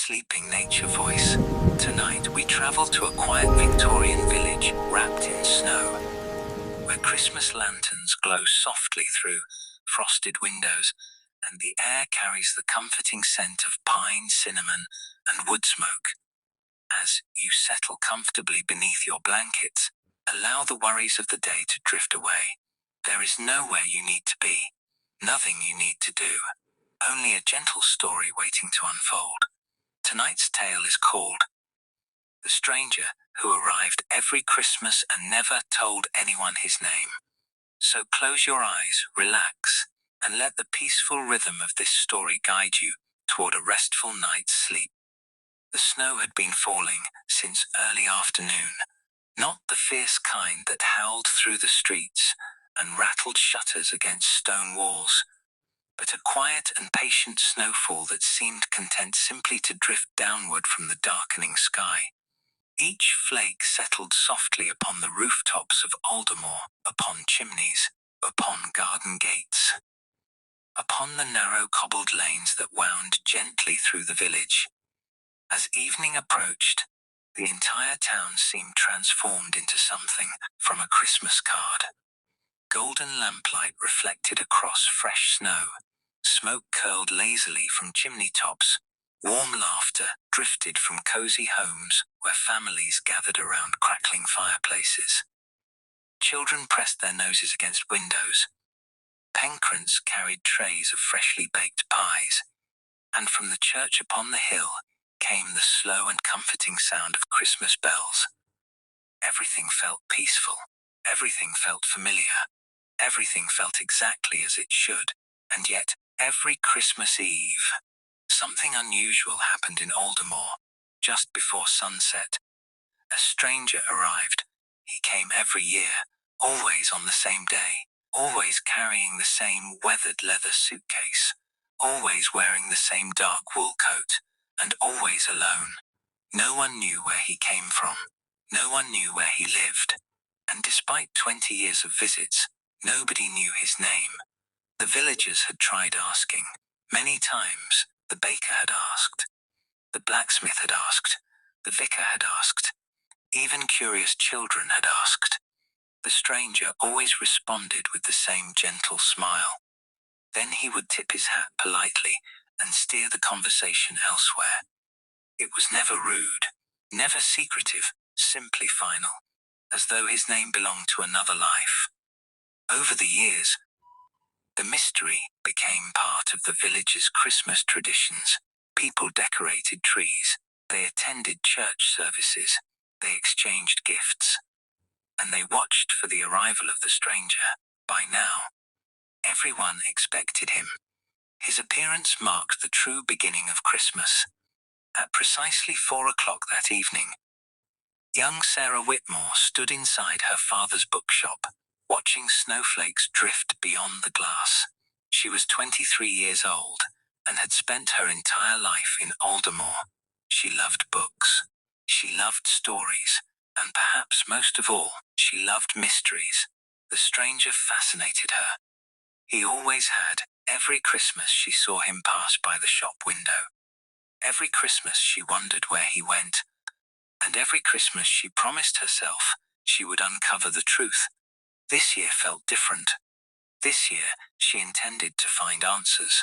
sleeping nature voice. Tonight we travel to a quiet Victorian village wrapped in snow, where Christmas lanterns glow softly through frosted windows, and the air carries the comforting scent of pine, cinnamon, and wood smoke. As you settle comfortably beneath your blankets, allow the worries of the day to drift away. There is nowhere you need to be, nothing you need to do, only a gentle story waiting to unfold. Tonight's tale is called The Stranger Who Arrived Every Christmas and Never Told Anyone His Name. So close your eyes, relax, and let the peaceful rhythm of this story guide you toward a restful night's sleep. The snow had been falling since early afternoon, not the fierce kind that howled through the streets and rattled shutters against stone walls, but a quiet and patient snowfall that seemed content simply to drift downward from the darkening sky. Each flake settled softly upon the rooftops of Aldermore, upon chimneys, upon garden gates, upon the narrow cobbled lanes that wound gently through the village. As evening approached, the entire town seemed transformed into something from a Christmas card. Golden lamplight reflected across fresh snow, smoke curled lazily from chimney tops, warm laughter drifted from cozy homes where families gathered around crackling fireplaces. Children pressed their noses against windows. Pancrants carried trays of freshly baked pies, and from the church upon the hill came the slow and comforting sound of Christmas bells. Everything felt peaceful, everything felt familiar, everything felt exactly as it should, and yet, every Christmas Eve, something unusual happened in Aldermore. Just before sunset, a stranger arrived. He came every year, always on the same day, always carrying the same weathered leather suitcase, always wearing the same dark wool coat, and always alone. No one knew where he came from. No one knew where he lived. And despite 20 years of visits, nobody knew his name. The villagers had tried asking. Many times, the baker had asked. The blacksmith had asked. The vicar had asked. Even curious children had asked. The stranger always responded with the same gentle smile. Then he would tip his hat politely and steer the conversation elsewhere. It was never rude, never secretive, simply final, as though his name belonged to another life. Over the years, the mystery became part of the village's Christmas traditions. People decorated trees, they attended church services, they exchanged gifts, and they watched for the arrival of the stranger. By now, everyone expected him. His appearance marked the true beginning of Christmas. At precisely 4 o'clock that evening, young Sarah Whitmore stood inside her father's bookshop, watching snowflakes drift beyond the glass. She was 23 years old and had spent her entire life in Aldermore. She loved books. She loved stories. And perhaps most of all, she loved mysteries. The stranger fascinated her. He always had. Every Christmas she saw him pass by the shop window. Every Christmas she wondered where he went. And every Christmas she promised herself she would uncover the truth. This year felt different. This year she intended to find answers.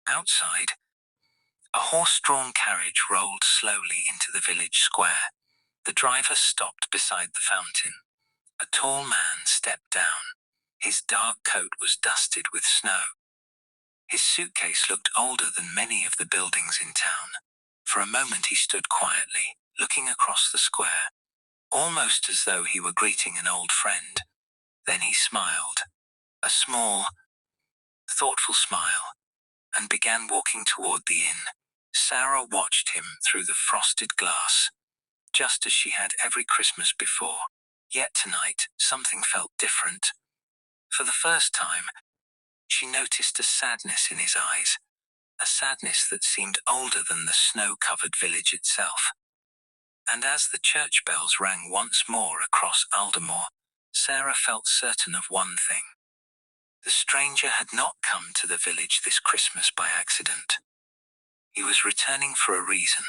Outside, a horse-drawn carriage rolled slowly into the village square. The driver stopped beside the fountain. A tall man stepped down. His dark coat was dusted with snow. His suitcase looked older than many of the buildings in town. For a moment he stood quietly, looking across the square, almost as though he were greeting an old friend. Then he smiled, a small, thoughtful smile, and began walking toward the inn. Sarah watched him through the frosted glass, just as she had every Christmas before. Yet tonight, something felt different. For the first time, she noticed a sadness in his eyes, a sadness that seemed older than the snow-covered village itself. And as the church bells rang once more across Aldermore, Sarah felt certain of one thing. The stranger had not come to the village this Christmas by accident. He was returning for a reason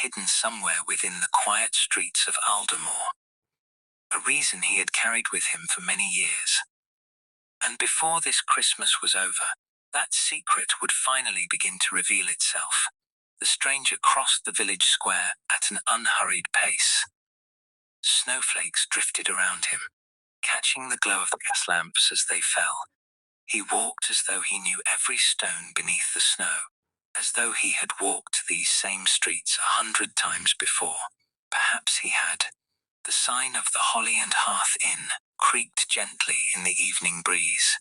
hidden somewhere within the quiet streets of Aldermore, a reason he had carried with him for many years. And before this Christmas was over, that secret would finally begin to reveal itself. The stranger crossed the village square at an unhurried pace. Snowflakes drifted around him, catching the glow of the gas lamps as they fell. He walked as though he knew every stone beneath the snow, as though he had walked these same streets 100 times before. Perhaps he had. The sign of the Holly and Hearth Inn creaked gently in the evening breeze.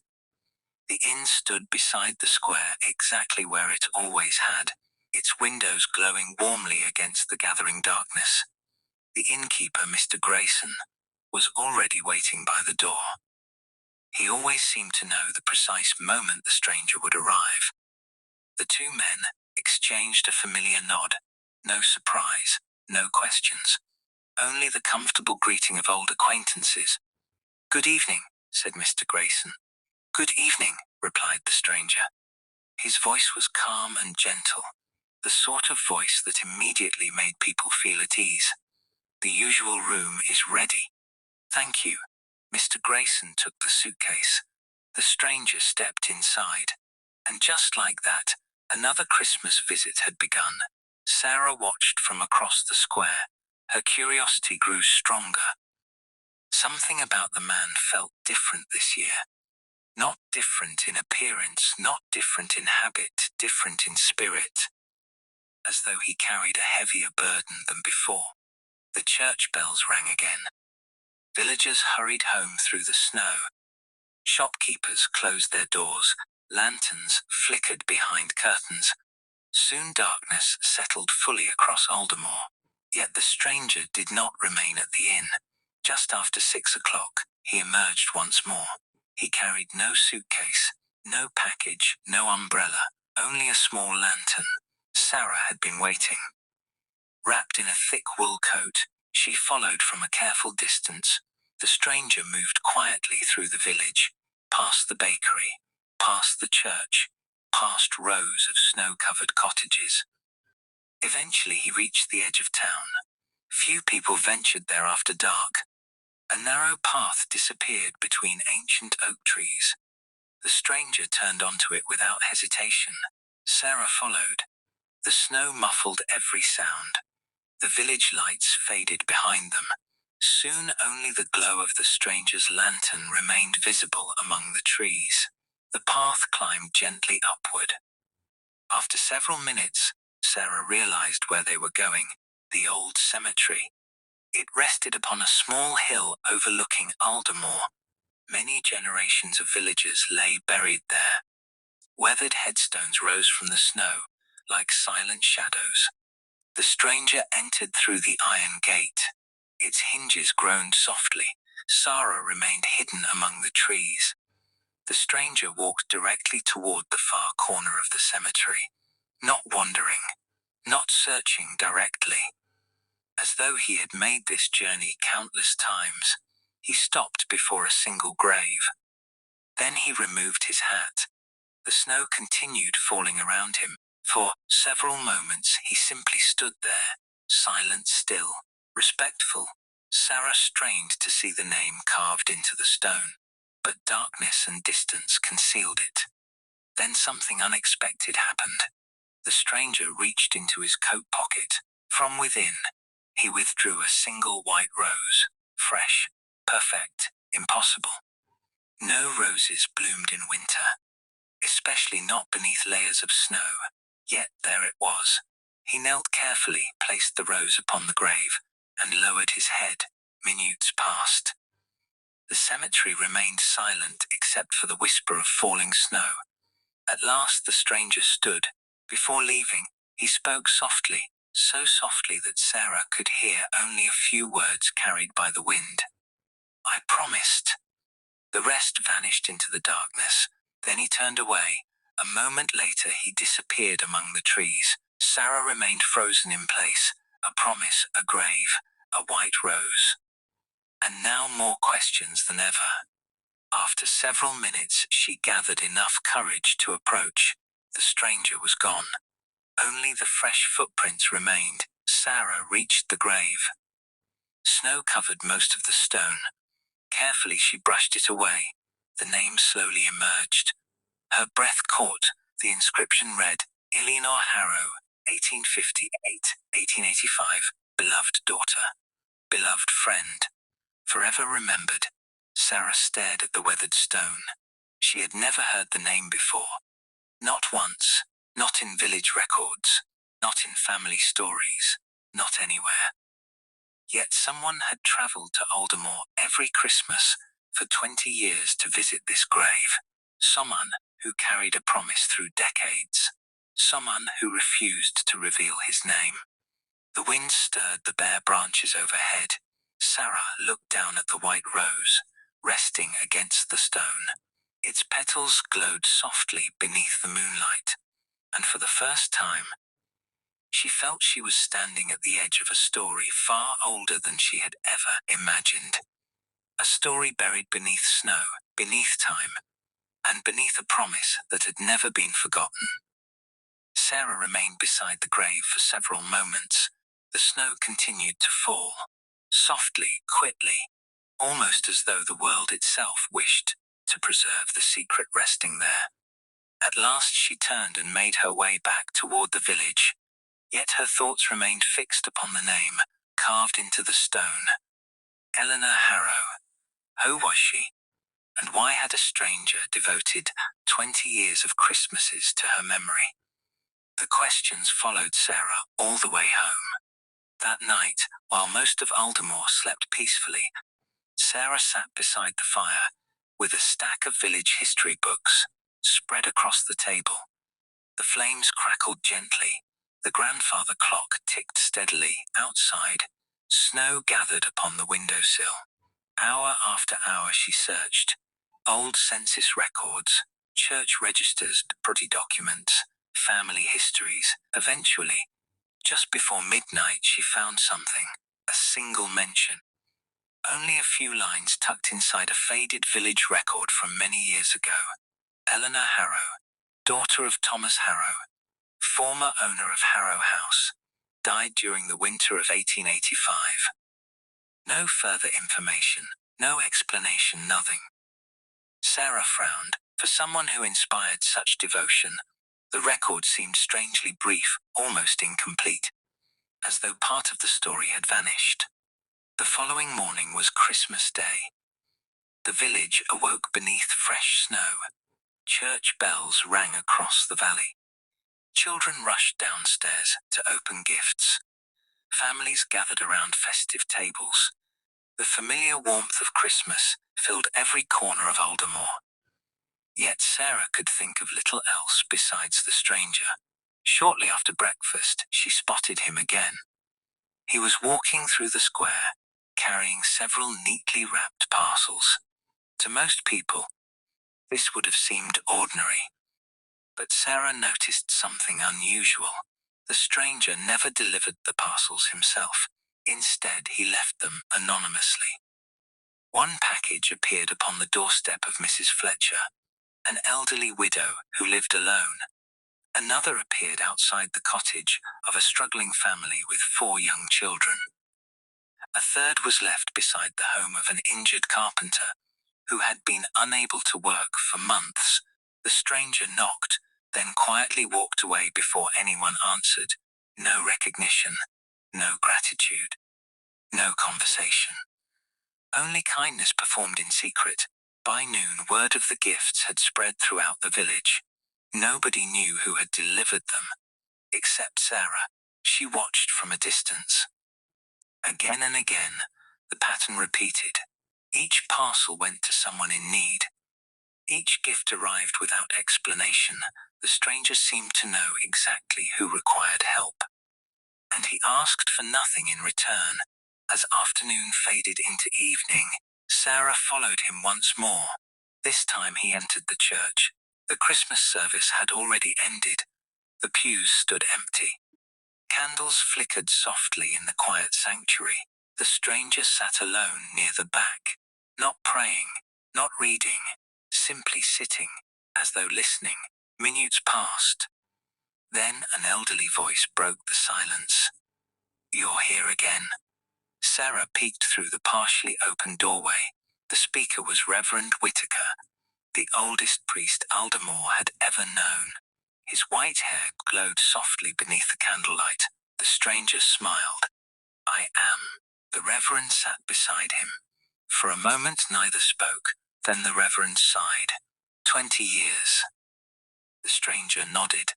The inn stood beside the square exactly where it always had, its windows glowing warmly against the gathering darkness. The innkeeper, Mr. Grayson, was already waiting by the door. He always seemed to know the precise moment the stranger would arrive. The two men exchanged a familiar nod. No surprise, no questions. Only the comfortable greeting of old acquaintances. "Good evening," said Mr. Grayson. "Good evening," replied the stranger. His voice was calm and gentle, the sort of voice that immediately made people feel at ease. "The usual room is ready." "Thank you." Mr. Grayson took the suitcase. The stranger stepped inside. And just like that, another Christmas visit had begun. Sarah watched from across the square. Her curiosity grew stronger. Something about the man felt different this year. Not different in appearance, not different in habit, different in spirit. As though he carried a heavier burden than before. The church bells rang again. Villagers hurried home through the snow. Shopkeepers closed their doors. Lanterns flickered behind curtains. Soon darkness settled fully across Aldermore. Yet the stranger did not remain at the inn. Just after 6 o'clock, he emerged once more. He carried no suitcase, no package, no umbrella, only a small lantern. Sarah had been waiting. Wrapped in a thick wool coat, she followed from a careful distance. The stranger moved quietly through the village, past the bakery, past the church, past rows of snow-covered cottages. Eventually he reached the edge of town. Few people ventured there after dark. A narrow path disappeared between ancient oak trees. The stranger turned onto it without hesitation. Sarah followed. The snow muffled every sound. The village lights faded behind them. Soon only the glow of the stranger's lantern remained visible among the trees. The path climbed gently upward. After several minutes, Sarah realized where they were going, the old cemetery. It rested upon a small hill overlooking Aldermore. Many generations of villagers lay buried there. Weathered headstones rose from the snow, like silent shadows. The stranger entered through the iron gate. Its hinges groaned softly. Sarah remained hidden among the trees. The stranger walked directly toward the far corner of the cemetery, not wandering, not searching directly. As though he had made this journey countless times, he stopped before a single grave. Then he removed his hat. The snow continued falling around him. For several moments he simply stood there, silent still, respectful. Sarah strained to see the name carved into the stone, but darkness and distance concealed it. Then something unexpected happened. The stranger reached into his coat pocket. From within, he withdrew a single white rose, fresh, perfect, impossible. No roses bloomed in winter, especially not beneath layers of snow. Yet there it was. He knelt carefully, placed the rose upon the grave, and lowered his head. Minutes passed. The cemetery remained silent except for the whisper of falling snow. At last the stranger stood. Before leaving, he spoke softly, so softly that Sarah could hear only a few words carried by the wind. "I promised." The rest vanished into the darkness. Then he turned away. A moment later he disappeared among the trees. Sarah remained frozen in place. A promise, a grave, a white rose. And now more questions than ever. After several minutes she gathered enough courage to approach. The stranger was gone. Only the fresh footprints remained. Sarah reached the grave. Snow covered most of the stone. Carefully she brushed it away. The name slowly emerged. Her breath caught. The inscription read, Eleanor Harrow, 1858-1885, beloved daughter, beloved friend, forever remembered. Sarah stared at the weathered stone. She had never heard the name before. Not once. Not in village records. Not in family stories. Not anywhere. Yet someone had travelled to Aldermore every Christmas for 20 years to visit this grave. Someone who carried a promise through decades. Someone who refused to reveal his name. The wind stirred the bare branches overhead. Sarah looked down at the white rose, resting against the stone. Its petals glowed softly beneath the moonlight, and for the first time, she felt she was standing at the edge of a story far older than she had ever imagined. A story buried beneath snow, beneath time, and beneath a promise that had never been forgotten. Sarah remained beside the grave for several moments. The snow continued to fall, softly, quickly, almost as though the world itself wished to preserve the secret resting there. At last she turned and made her way back toward the village. Yet her thoughts remained fixed upon the name, carved into the stone. Eleanor Harrow. Who was she? And why had a stranger devoted 20 years of Christmases to her memory? The questions followed Sarah all the way home. That night, while most of Aldermore slept peacefully, Sarah sat beside the fire, with a stack of village history books spread across the table. The flames crackled gently. The grandfather clock ticked steadily outside. Snow gathered upon the windowsill. Hour after hour she searched. Old census records, church registers, pretty documents, family histories. Eventually, just before midnight, she found something. A single mention. Only a few lines tucked inside a faded village record from many years ago. Eleanor Harrow, daughter of Thomas Harrow, former owner of Harrow House, died during the winter of 1885. No further information, no explanation, nothing. Sarah frowned. For someone who inspired such devotion, the record seemed strangely brief, almost incomplete, as though part of the story had vanished. The following morning was Christmas Day. The village awoke beneath fresh snow. Church bells rang across the valley. Children rushed downstairs to open gifts. Families gathered around festive tables. The familiar warmth of Christmas filled every corner of Aldermore. Yet Sarah could think of little else besides the stranger. Shortly after breakfast, she spotted him again. He was walking through the square, carrying several neatly wrapped parcels. To most people, this would have seemed ordinary. But Sarah noticed something unusual. The stranger never delivered the parcels himself. Instead, he left them anonymously. One package appeared upon the doorstep of Mrs. Fletcher, an elderly widow who lived alone. Another appeared outside the cottage of a struggling family with 4 young children. A third was left beside the home of an injured carpenter who had been unable to work for months. The stranger knocked, then quietly walked away before anyone answered. No recognition, no gratitude, no conversation. Only kindness performed in secret. By noon, word of the gifts had spread throughout the village. Nobody knew who had delivered them, except Sarah. She watched from a distance. Again and again, the pattern repeated. Each parcel went to someone in need. Each gift arrived without explanation. The stranger seemed to know exactly who required help. And he asked for nothing in return. As afternoon faded into evening, Sarah followed him once more. This time he entered the church. The Christmas service had already ended. The pews stood empty. Candles flickered softly in the quiet sanctuary. The stranger sat alone near the back, not praying, not reading, simply sitting, as though listening. Minutes passed. Then an elderly voice broke the silence. "You're here again." Sarah peeked through the partially open doorway. The speaker was Reverend Whitaker, the oldest priest Aldermore had ever known. His white hair glowed softly beneath the candlelight. The stranger smiled. "I am." The Reverend sat beside him. For a moment neither spoke. Then the Reverend sighed. 20 years. The stranger nodded.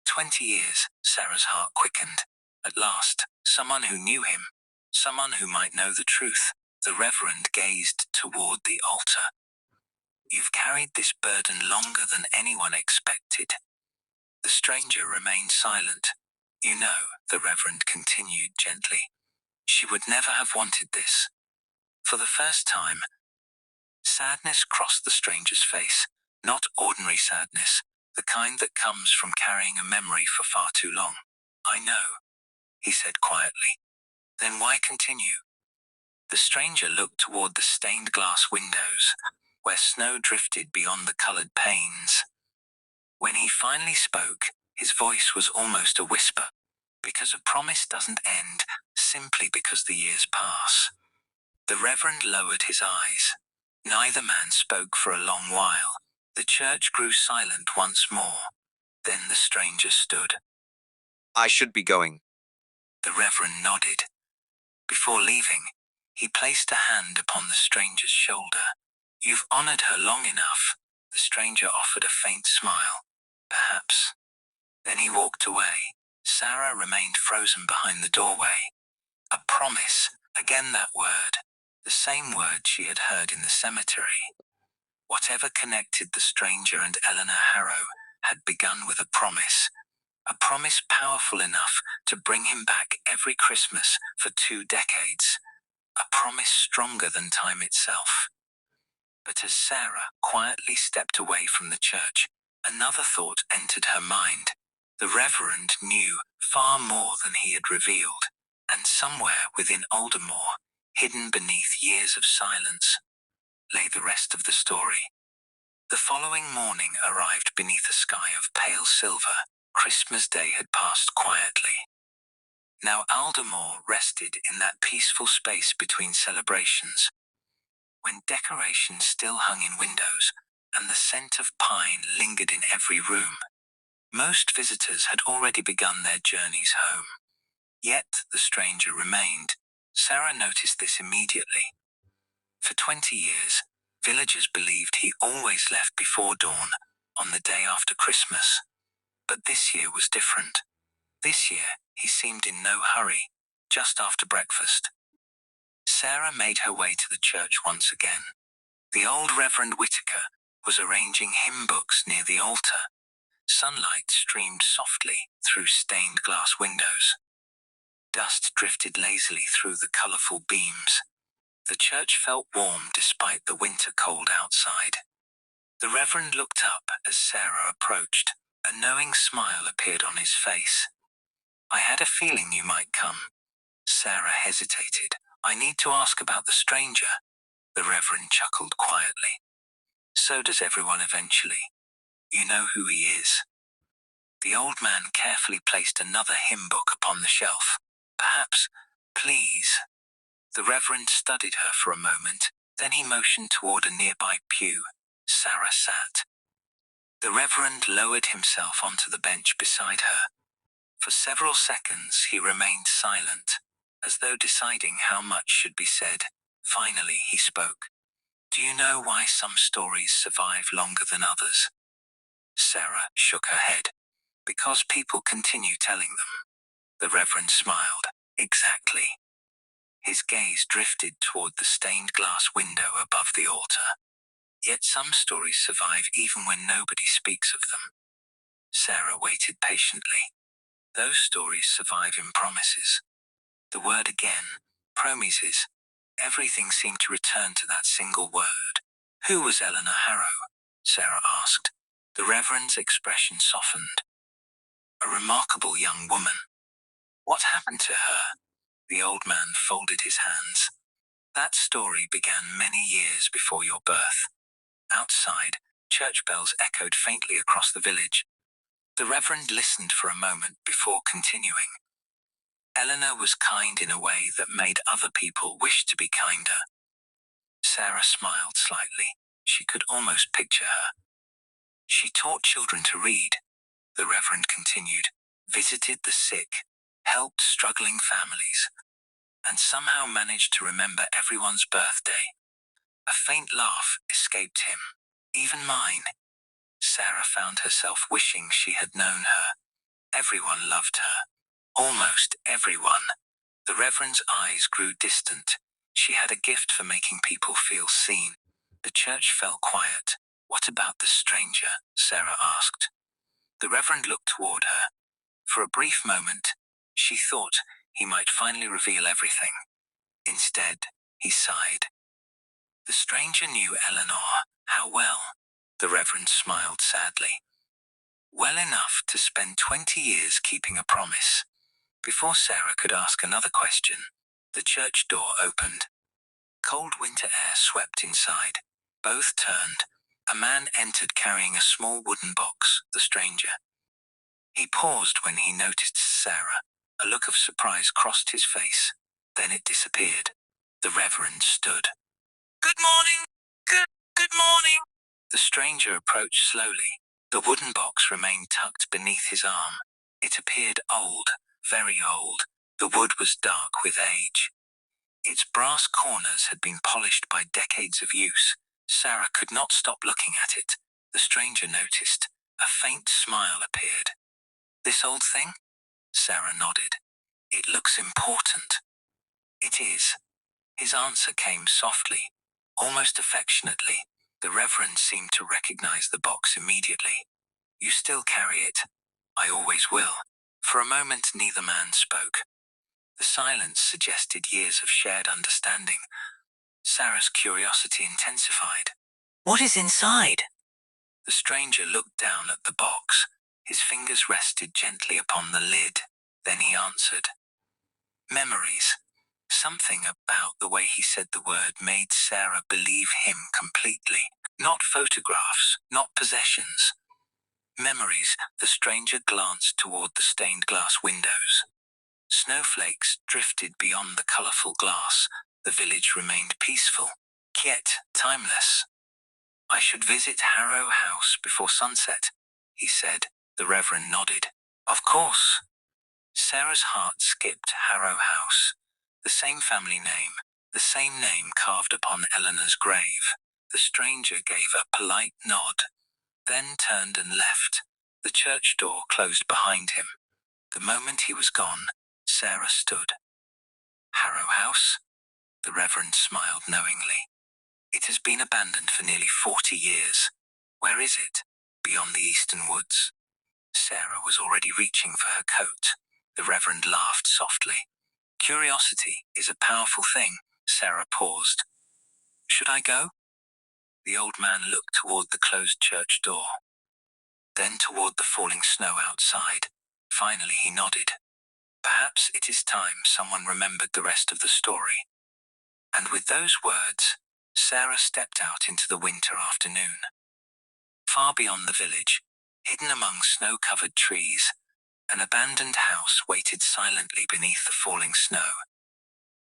20 years, Sarah's heart quickened. At last, someone who knew him. Someone who might know the truth. The Reverend gazed toward the altar. "You've carried this burden longer than anyone expected." The stranger remained silent. "You know," the Reverend continued gently, "she would never have wanted this." For the first time, sadness crossed the stranger's face. Not ordinary sadness, the kind that comes from carrying a memory for far too long. "I know," he said quietly. "Then why continue?" The stranger looked toward the stained glass windows, where snow drifted beyond the colored panes. When he finally spoke, his voice was almost a whisper, because a promise doesn't end simply because the years pass. The Reverend lowered his eyes. Neither man spoke for a long while. The church grew silent once more. Then the stranger stood. "I should be going." The Reverend nodded. Before leaving, he placed a hand upon the stranger's shoulder. "You've honored her long enough." The stranger offered a faint smile. "Perhaps." Then he walked away. Sarah remained frozen behind the doorway. A promise, again that word. The same word she had heard in the cemetery. Whatever connected the stranger and Eleanor Harrow had begun with a promise powerful enough to bring him back every Christmas for 2 decades. A promise stronger than time itself. But as Sarah quietly stepped away from the church, another thought entered her mind. The Reverend knew far more than he had revealed, and somewhere within Aldermore, hidden beneath years of silence, lay the rest of the story. The following morning arrived beneath a sky of pale silver. Christmas Day had passed quietly. Now Aldermore rested in that peaceful space between celebrations, when decorations still hung in windows and the scent of pine lingered in every room. Most visitors had already begun their journeys home. Yet the stranger remained. Sarah noticed this immediately. For 20 years, villagers believed he always left before dawn, on the day after Christmas. But this year was different. This year, he seemed in no hurry, just after breakfast. Sarah made her way to the church once again. The old Reverend Whitaker was arranging hymn books near the altar. Sunlight streamed softly through stained glass windows. Dust drifted lazily through the colorful beams. The church felt warm despite the winter cold outside. The Reverend looked up as Sarah approached. A knowing smile appeared on his face. "I had a feeling you might come." Sarah hesitated. "I need to ask about the stranger." The Reverend chuckled quietly. "So does everyone eventually. You know who he is." The old man carefully placed another hymn book upon the shelf. "Perhaps, please." The Reverend studied her for a moment, then he motioned toward a nearby pew. Sarah sat. The Reverend lowered himself onto the bench beside her. For several seconds he remained silent, as though deciding how much should be said. Finally he spoke. "Do you know why some stories survive longer than others?" Sarah shook her head. "Because people continue telling them." The Reverend smiled. "Exactly." His gaze drifted toward the stained glass window above the altar. "Yet some stories survive even when nobody speaks of them." Sarah waited patiently. "Those stories survive in promises." The word again, promises. Everything seemed to return to that single word. "Who was Eleanor Harrow?" Sarah asked. The Reverend's expression softened. "A remarkable young woman." "What happened to her?" The old man folded his hands. "That story began many years before your birth." Outside, church bells echoed faintly across the village. The Reverend listened for a moment before continuing. Eleanor was kind in a way that made other people wish to be kinder. Sarah smiled slightly. She could almost picture her. She taught children to read, the Reverend continued, visited the sick, helped struggling families, and somehow managed to remember everyone's birthday. A faint laugh escaped him. Even mine. Sarah found herself wishing she had known her. Everyone loved her. Almost everyone. The Reverend's eyes grew distant. She had a gift for making people feel seen. The church fell quiet. What about the stranger? Sarah asked. The Reverend looked toward her. For a brief moment, she thought he might finally reveal everything. Instead, he sighed. The stranger knew Eleanor. How well? The Reverend smiled sadly. Well enough to spend 20 years keeping a promise. Before Sarah could ask another question, the church door opened. Cold winter air swept inside. Both turned. A man entered carrying a small wooden box, the stranger. He paused when he noticed Sarah. A look of surprise crossed his face. Then it disappeared. The Reverend stood. Good morning. Good morning. The stranger approached slowly. The wooden box remained tucked beneath his arm. It appeared old, very old. The wood was dark with age. Its brass corners had been polished by decades of use. Sarah could not stop looking at it. The stranger noticed. A faint smile appeared. This old thing? Sarah nodded. It looks important. It is. His answer came softly, almost affectionately. The Reverend seemed to recognize the box immediately. You still carry it. I always will. For a moment, neither man spoke. The silence suggested years of shared understanding. Sarah's curiosity intensified. What is inside? The stranger looked down at the box. His fingers rested gently upon the lid. Then he answered. Memories. Something about the way he said the word made Sarah believe him completely. Not photographs, not possessions. Memories. The stranger glanced toward the stained glass windows. Snowflakes drifted beyond the colorful glass. The village remained peaceful, yet timeless. I should visit Harrow House before sunset, he said. The Reverend nodded. Of course. Sarah's heart skipped. Harrow House. The same family name, the same name carved upon Eleanor's grave. The stranger gave a polite nod, then turned and left. The church door closed behind him. The moment he was gone, Sarah stood. Harrow House? The Reverend smiled knowingly. It has been abandoned for nearly 40 years. Where is it? Beyond the eastern woods. Sarah was already reaching for her coat. The Reverend laughed softly. Curiosity is a powerful thing. Sarah paused. Should I go? The old man looked toward the closed church door, then toward the falling snow outside. Finally he nodded. Perhaps it is time someone remembered the rest of the story. And with those words, Sarah stepped out into the winter afternoon. Far beyond the village, hidden among snow-covered trees, an abandoned house waited silently beneath the falling snow.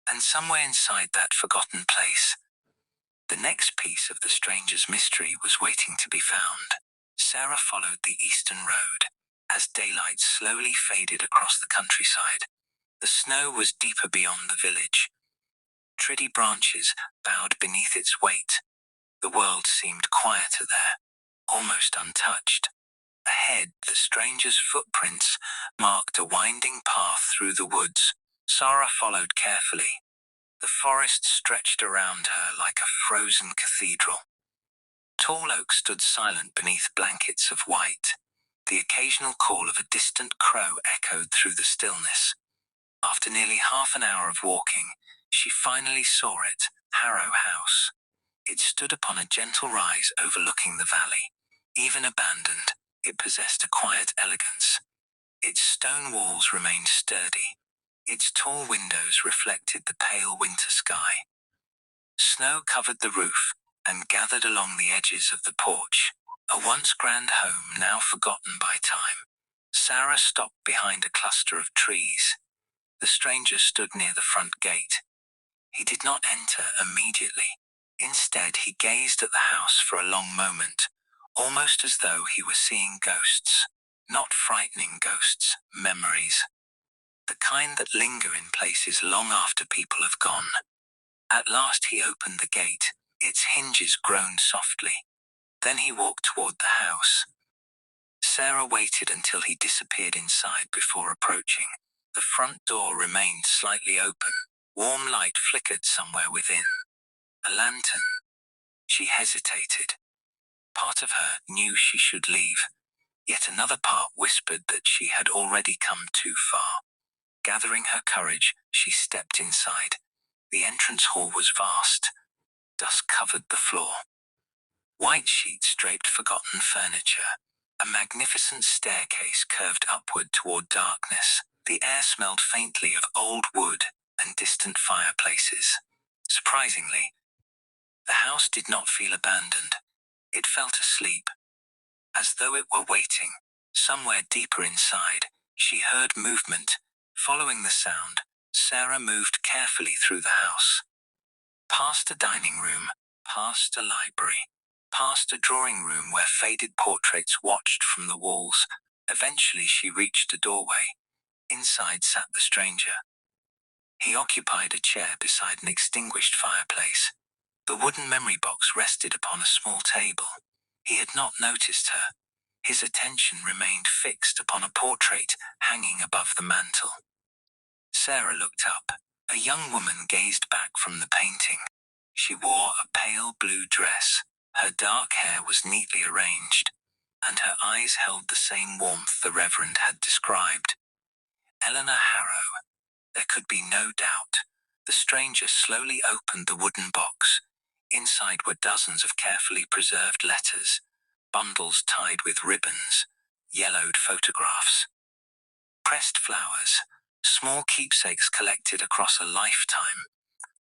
And somewhere inside that forgotten place, the next piece of the stranger's mystery was waiting to be found. Sarah followed the eastern road as daylight slowly faded across the countryside. The snow was deeper beyond the village. Tready branches bowed beneath its weight. The world seemed quieter there, almost untouched. Ahead, the stranger's footprints marked a winding path through the woods. Sarah followed carefully. The forest stretched around her like a frozen cathedral. Tall oaks stood silent beneath blankets of white. The occasional call of a distant crow echoed through the stillness. After nearly half an hour of walking, she finally saw it, Harrow House. It stood upon a gentle rise overlooking the valley. Even abandoned, it possessed a quiet elegance. Its stone walls remained sturdy. Its tall windows reflected the pale winter sky. Snow covered the roof and gathered along the edges of the porch, a once grand home now forgotten by time. Sarah stopped behind a cluster of trees. The stranger stood near the front gate. He did not enter immediately. Instead, he gazed at the house for a long moment, almost as though he were seeing ghosts. Not frightening ghosts, memories. The kind that linger in places long after people have gone. At last he opened the gate, its hinges groaned softly. Then he walked toward the house. Sarah waited until he disappeared inside before approaching. The front door remained slightly open. Warm light flickered somewhere within. A lantern. She hesitated. Part of her knew she should leave, yet another part whispered that she had already come too far. Gathering her courage, she stepped inside. The entrance hall was vast. Dust covered the floor. White sheets draped forgotten furniture. A magnificent staircase curved upward toward darkness. The air smelled faintly of old wood and distant fireplaces. Surprisingly, the house did not feel abandoned. It felt asleep, as though it were waiting. Somewhere deeper inside, she heard movement. Following the sound, Sarah moved carefully through the house. Past a dining room, past a library, past a drawing room where faded portraits watched from the walls. Eventually she reached a doorway. Inside sat the stranger. He occupied a chair beside an extinguished fireplace. The wooden memory box rested upon a small table. He had not noticed her. His attention remained fixed upon a portrait hanging above the mantel. Sarah looked up. A young woman gazed back from the painting. She wore a pale blue dress. Her dark hair was neatly arranged, and her eyes held the same warmth the Reverend had described. Eleanor Harrow. There could be no doubt. The stranger slowly opened the wooden box. Inside were dozens of carefully preserved letters, bundles tied with ribbons, yellowed photographs, pressed flowers, small keepsakes collected across a lifetime,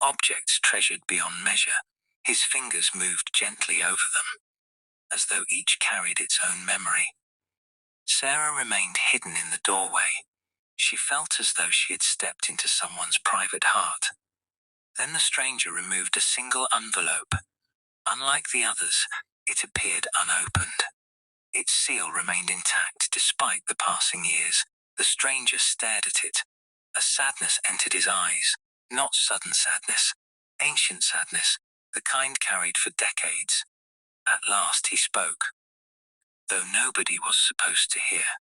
objects treasured beyond measure. His fingers moved gently over them, as though each carried its own memory. Sarah remained hidden in the doorway. She felt as though she had stepped into someone's private heart. Then the stranger removed a single envelope. Unlike the others, it appeared unopened. Its seal remained intact despite the passing years. The stranger stared at it. A sadness entered his eyes. Not sudden sadness, ancient sadness, the kind carried for decades. At last he spoke, though nobody was supposed to hear.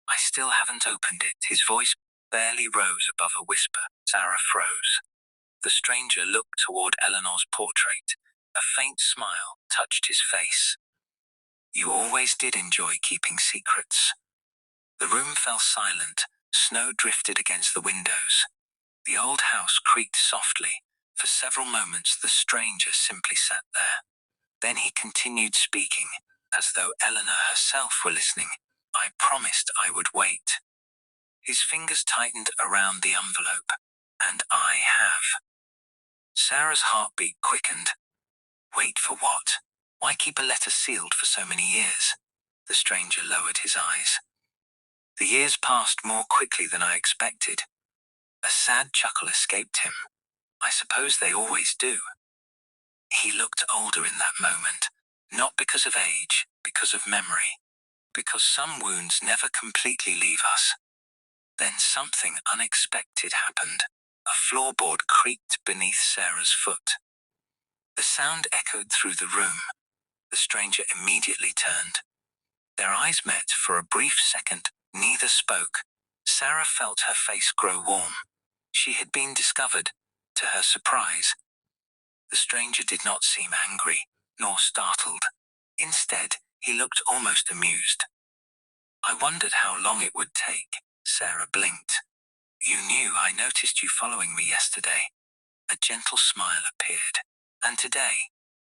I still haven't opened it. His voice barely rose above a whisper. Sarah froze. The stranger looked toward Eleanor's portrait. A faint smile touched his face. You always did enjoy keeping secrets. The room fell silent. Snow drifted against the windows. The old house creaked softly. For several moments the stranger simply sat there. Then he continued speaking, as though Eleanor herself were listening. I promised I would wait. His fingers tightened around the envelope. And I have. Sarah's heartbeat quickened. Wait for what? Why keep a letter sealed for so many years? The stranger lowered his eyes. The years passed more quickly than I expected. A sad chuckle escaped him. I suppose they always do. He looked older in that moment, not because of age, because of memory. Because some wounds never completely leave us. Then something unexpected happened. A floorboard creaked beneath Sarah's foot. The sound echoed through the room. The stranger immediately turned. Their eyes met for a brief second. Neither spoke. Sarah felt her face grow warm. She had been discovered, to her surprise. The stranger did not seem angry, nor startled. Instead, he looked almost amused. I wondered how long it would take. Sarah blinked. You knew I noticed you following me yesterday. A gentle smile appeared. And today,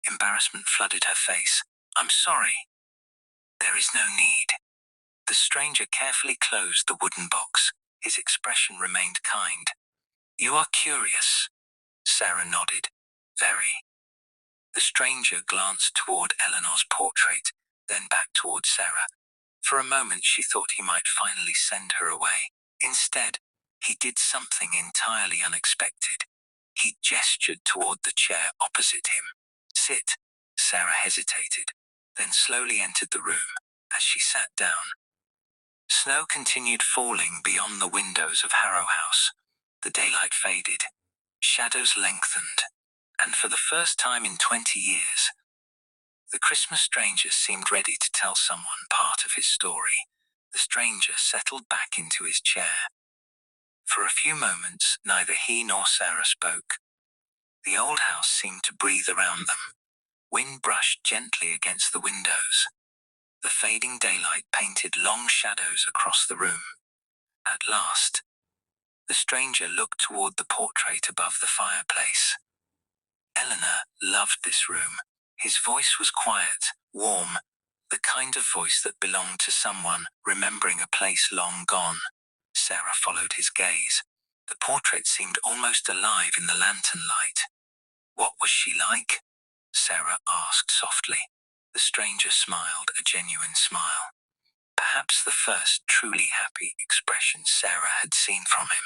embarrassment flooded her face. I'm sorry. There is no need. The stranger carefully closed the wooden box. His expression remained kind. You are curious. Sarah nodded. Very. The stranger glanced toward Eleanor's portrait, then back toward Sarah. For a moment she thought he might finally send her away. Instead, he did something entirely unexpected. He gestured toward the chair opposite him. "Sit." Sarah hesitated, then slowly entered the room. As she sat down, snow continued falling beyond the windows of Harrow House. The daylight faded, shadows lengthened, and for the first time in 20 years, the Christmas stranger seemed ready to tell someone part of his story. The stranger settled back into his chair. For a few moments, neither he nor Sarah spoke. The old house seemed to breathe around them. Wind brushed gently against the windows. The fading daylight painted long shadows across the room. At last, the stranger looked toward the portrait above the fireplace. Eleanor loved this room. His voice was quiet, warm, the kind of voice that belonged to someone remembering a place long gone. Sarah followed his gaze. The portrait seemed almost alive in the lantern light. "What was she like?" Sarah asked softly. The stranger smiled, a genuine smile. Perhaps the first truly happy expression Sarah had seen from him.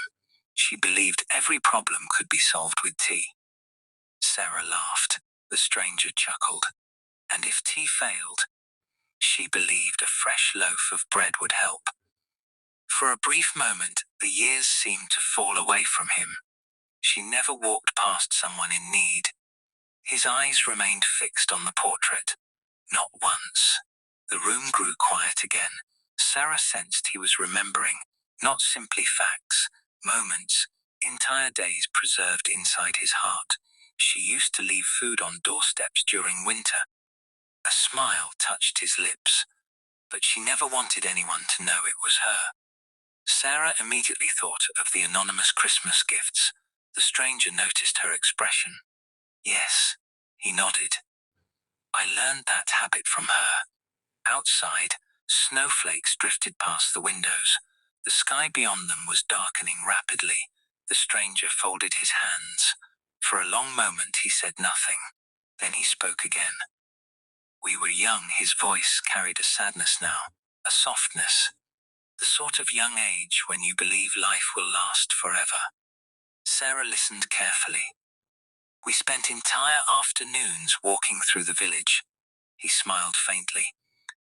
She believed every problem could be solved with tea. Sarah laughed. The stranger chuckled. And if tea failed, she believed a fresh loaf of bread would help. For a brief moment, the years seemed to fall away from him. She never walked past someone in need. His eyes remained fixed on the portrait. Not once. The room grew quiet again. Sarah sensed he was remembering, not simply facts, moments, entire days preserved inside his heart. She used to leave food on doorsteps during winter. A smile touched his lips, but she never wanted anyone to know it was her. Sarah immediately thought of the anonymous Christmas gifts. The stranger noticed her expression. "Yes," he nodded. "I learned that habit from her." Outside, snowflakes drifted past the windows. The sky beyond them was darkening rapidly. The stranger folded his hands. For a long moment he said nothing. Then he spoke again. "We were young." His voice carried a sadness now, a softness. The sort of young age when you believe life will last forever. Sarah listened carefully. "We spent entire afternoons walking through the village." He smiled faintly.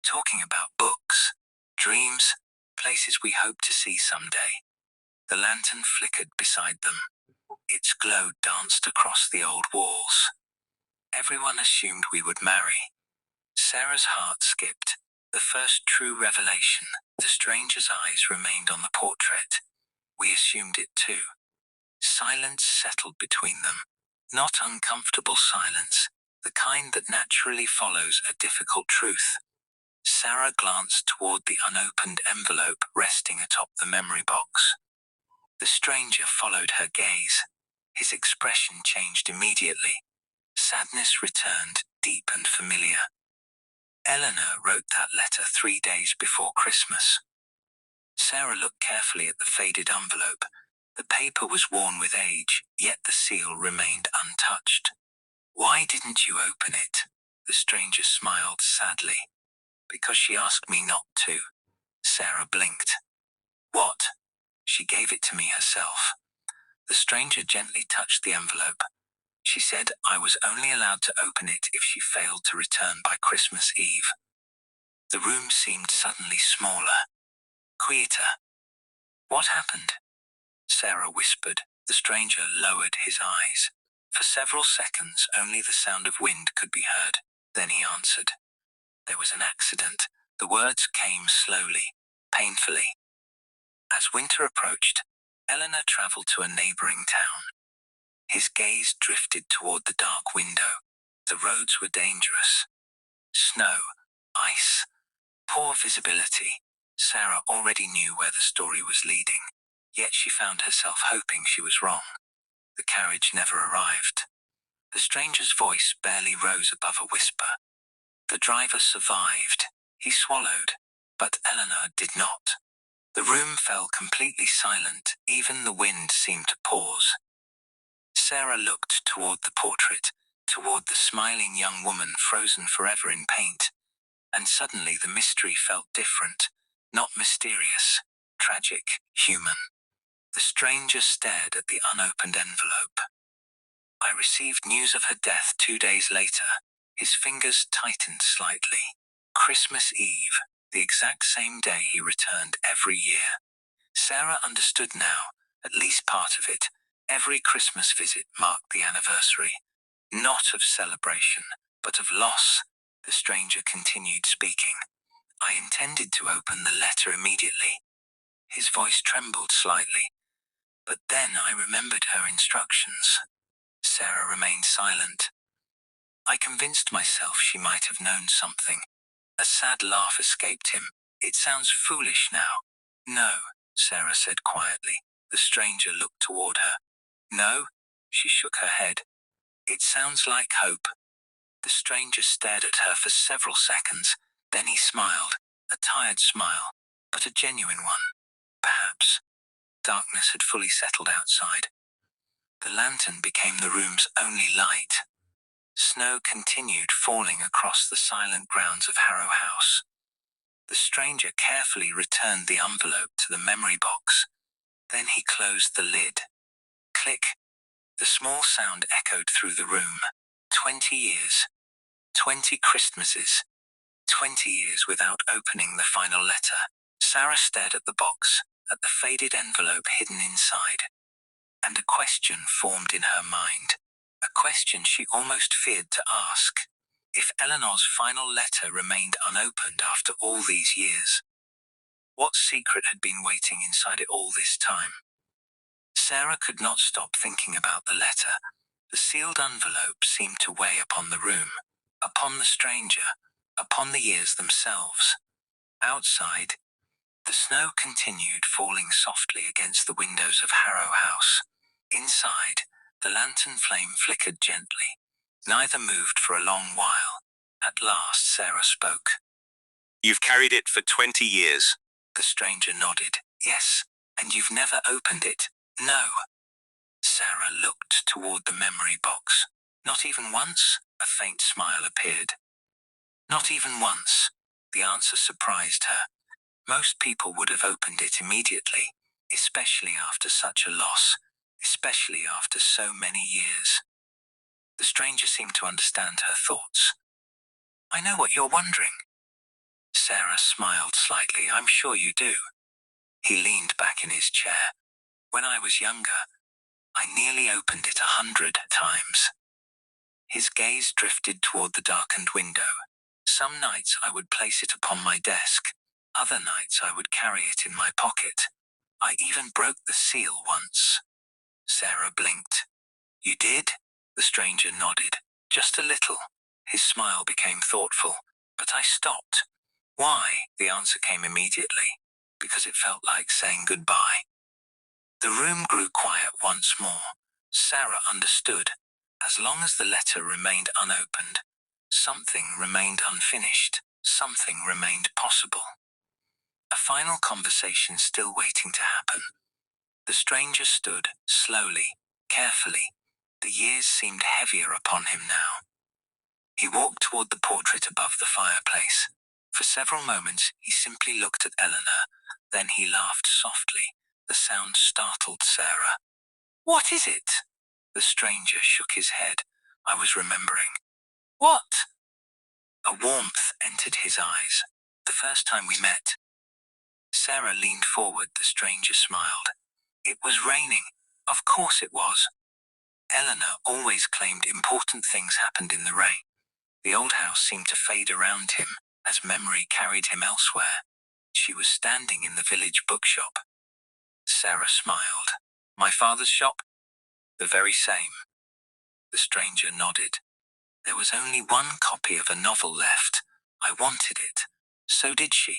"Talking about books, dreams, places we hope to see someday." The lantern flickered beside them. Its glow danced across the old walls. "Everyone assumed we would marry." Sarah's heart skipped. The first true revelation. The stranger's eyes remained on the portrait. "We assumed it too." Silence settled between them. Not uncomfortable silence, the kind that naturally follows a difficult truth. Sarah glanced toward the unopened envelope resting atop the memory box. The stranger followed her gaze. His expression changed immediately. Sadness returned, deep and familiar. "Eleanor wrote that letter 3 days before Christmas." Sarah looked carefully at the faded envelope. The paper was worn with age, yet the seal remained untouched. "Why didn't you open it?" The stranger smiled sadly. "Because she asked me not to." Sarah blinked. "What?" "She gave it to me herself." The stranger gently touched the envelope. "She said I was only allowed to open it if she failed to return by Christmas Eve." The room seemed suddenly smaller, quieter. "What happened?" Sarah whispered. The stranger lowered his eyes. For several seconds, only the sound of wind could be heard. Then he answered. "There was an accident." The words came slowly, painfully. As winter approached, Eleanor traveled to a neighboring town. His gaze drifted toward the dark window. The roads were dangerous. Snow, ice, poor visibility. Sarah already knew where the story was leading, yet she found herself hoping she was wrong. The carriage never arrived. The stranger's voice barely rose above a whisper. The driver survived. He swallowed, but Eleanor did not. The room fell completely silent. Even the wind seemed to pause. Sarah looked toward the portrait, toward the smiling young woman frozen forever in paint. and suddenly the mystery felt different, not mysterious, tragic, human. The stranger stared at the unopened envelope. I received news of her death 2 days later. His fingers tightened slightly. Christmas Eve, the exact same day he returned every year. Sarah understood now, at least part of it. Every Christmas visit marked the anniversary. Not of celebration, but of loss. The stranger continued speaking. I intended to open the letter immediately. His voice trembled slightly. But then I remembered her instructions. Sarah remained silent. I convinced myself she might have known something. A sad laugh escaped him. It sounds foolish now. No, Sarah said quietly. The stranger looked toward her. No? She shook her head. It sounds like hope. The stranger stared at her for several seconds. Then he smiled. A tired smile, but a genuine one. Perhaps. Darkness had fully settled outside. The lantern became the room's only light. Snow continued falling across the silent grounds of Harrow House. The stranger carefully returned the envelope to the memory box. Then he closed the lid. Click. The small sound echoed through the room. 20 years. 20 Christmases. 20 years without opening the final letter. Sarah stared at the box, at the faded envelope hidden inside. And a question formed in her mind. A question she almost feared to ask. If Eleanor's final letter remained unopened after all these years, what secret had been waiting inside it all this time? Sarah could not stop thinking about the letter. The sealed envelope seemed to weigh upon the room, upon the stranger, upon the years themselves. Outside, the snow continued falling softly against the windows of Harrow House. Inside, the lantern flame flickered gently. Neither moved for a long while. At last, Sarah spoke. You've carried it for 20 years. The stranger nodded. Yes, and you've never opened it. No. Sarah looked toward the memory box. Not even once? A faint smile appeared. Not even once. The answer surprised her. Most people would have opened it immediately, especially after such a loss, especially after so many years. The stranger seemed to understand her thoughts. I know what you're wondering. Sarah smiled slightly. I'm sure you do. He leaned back in his chair. When I was younger, I nearly opened it 100 times. His gaze drifted toward the darkened window. Some nights I would place it upon my desk. Other nights I would carry it in my pocket. I even broke the seal once. Sarah blinked. You did? The stranger nodded. Just a little. His smile became thoughtful, but I stopped. Why? The answer came immediately. Because it felt like saying goodbye. The room grew quiet once more. Sarah understood. As long as the letter remained unopened, something remained unfinished, something remained possible. A final conversation still waiting to happen. The stranger stood, slowly, carefully. The years seemed heavier upon him now. He walked toward the portrait above the fireplace. For several moments he simply looked at Eleanor. Then he laughed softly. The sound startled Sarah. What is it? The stranger shook his head. I was remembering. What? A warmth entered his eyes. The first time we met. Sarah leaned forward. The stranger smiled. It was raining. Of course it was. Eleanor always claimed important things happened in the rain. The old house seemed to fade around him as memory carried him elsewhere. She was standing in the village bookshop. Sarah smiled. My father's shop? The very same. The stranger nodded. There was only one copy of a novel left. I wanted it. So did she.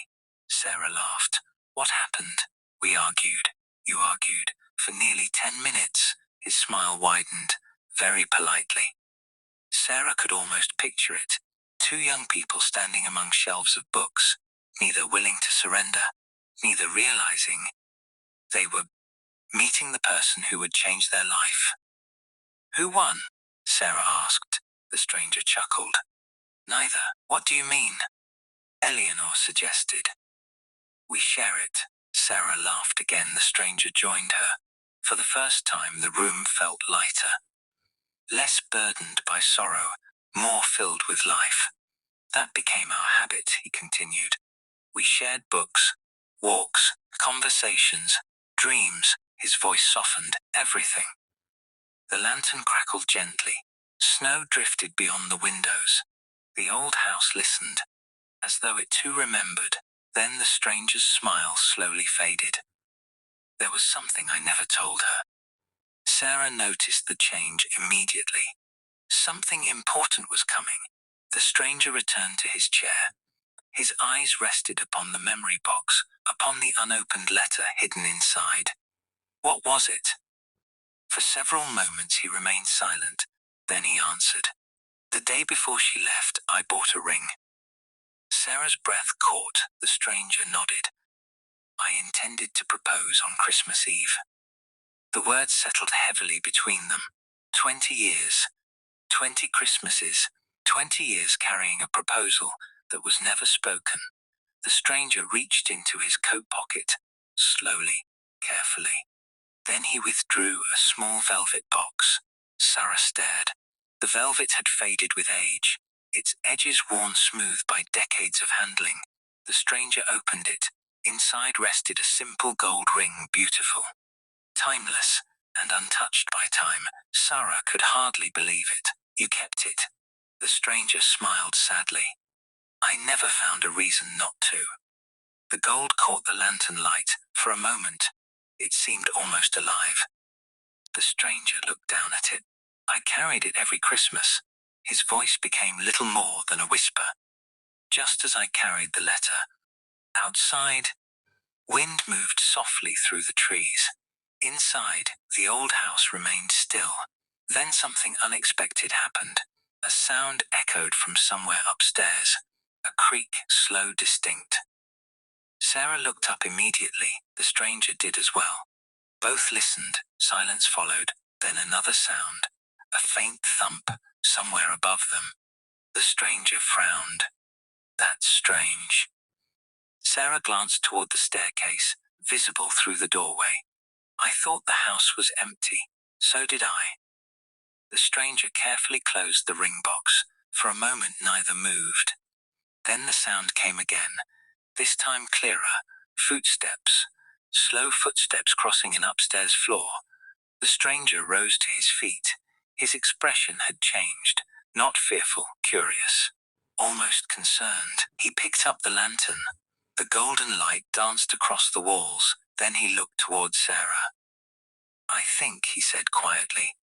Sarah laughed. What happened? We argued. You argued. For nearly 10 minutes. His smile widened, very politely. Sarah could almost picture it. Two young people standing among shelves of books, neither willing to surrender, neither realizing they were meeting the person who would change their life. Who won? Sarah asked. The stranger chuckled. Neither. What do you mean? Eleanor suggested. We share it. Sarah laughed again. The stranger joined her. For the first time, the room felt lighter. Less burdened by sorrow, more filled with life. That became our habit, he continued. We shared books, walks, conversations, dreams. His voice softened. Everything. The lantern crackled gently. Snow drifted beyond the windows. The old house listened, as though it too remembered. Then the stranger's smile slowly faded. There was something I never told her. Sarah noticed the change immediately. Something important was coming. The stranger returned to his chair. His eyes rested upon the memory box, upon the unopened letter hidden inside. What was it? For several moments he remained silent. Then he answered. The day before she left, I bought a ring. Sarah's breath caught. The stranger nodded. I intended to propose on Christmas Eve. The words settled heavily between them. 20 years. 20 Christmases. 20 years carrying a proposal that was never spoken. The stranger reached into his coat pocket, slowly, carefully. Then he withdrew a small velvet box. Sarah stared. The velvet had faded with age, its edges worn smooth by decades of handling. The stranger opened it. Inside rested a simple gold ring, beautiful, timeless, and untouched by time. Sarah could hardly believe it. You kept it. The stranger smiled sadly. I never found a reason not to. The gold caught the lantern light. For a moment, it seemed almost alive. The stranger looked down at it. I carried it every Christmas. His voice became little more than a whisper. Just as I carried the letter. Outside, wind moved softly through the trees. Inside, the old house remained still. Then something unexpected happened. A sound echoed from somewhere upstairs. A creak, slow, distinct. Sarah looked up immediately. The stranger did as well. Both listened. Silence followed. Then another sound. A faint thump, somewhere above them. The stranger frowned. That's strange. Sarah glanced toward the staircase, visible through the doorway. I thought the house was empty. So did I. The stranger carefully closed the ring box. For a moment neither moved. Then the sound came again, this time clearer. Footsteps. Slow footsteps crossing an upstairs floor. The stranger rose to his feet. His expression had changed, not fearful, curious, almost concerned. He picked up the lantern. The golden light danced across the walls. Then he looked towards Sarah. I think, he said quietly,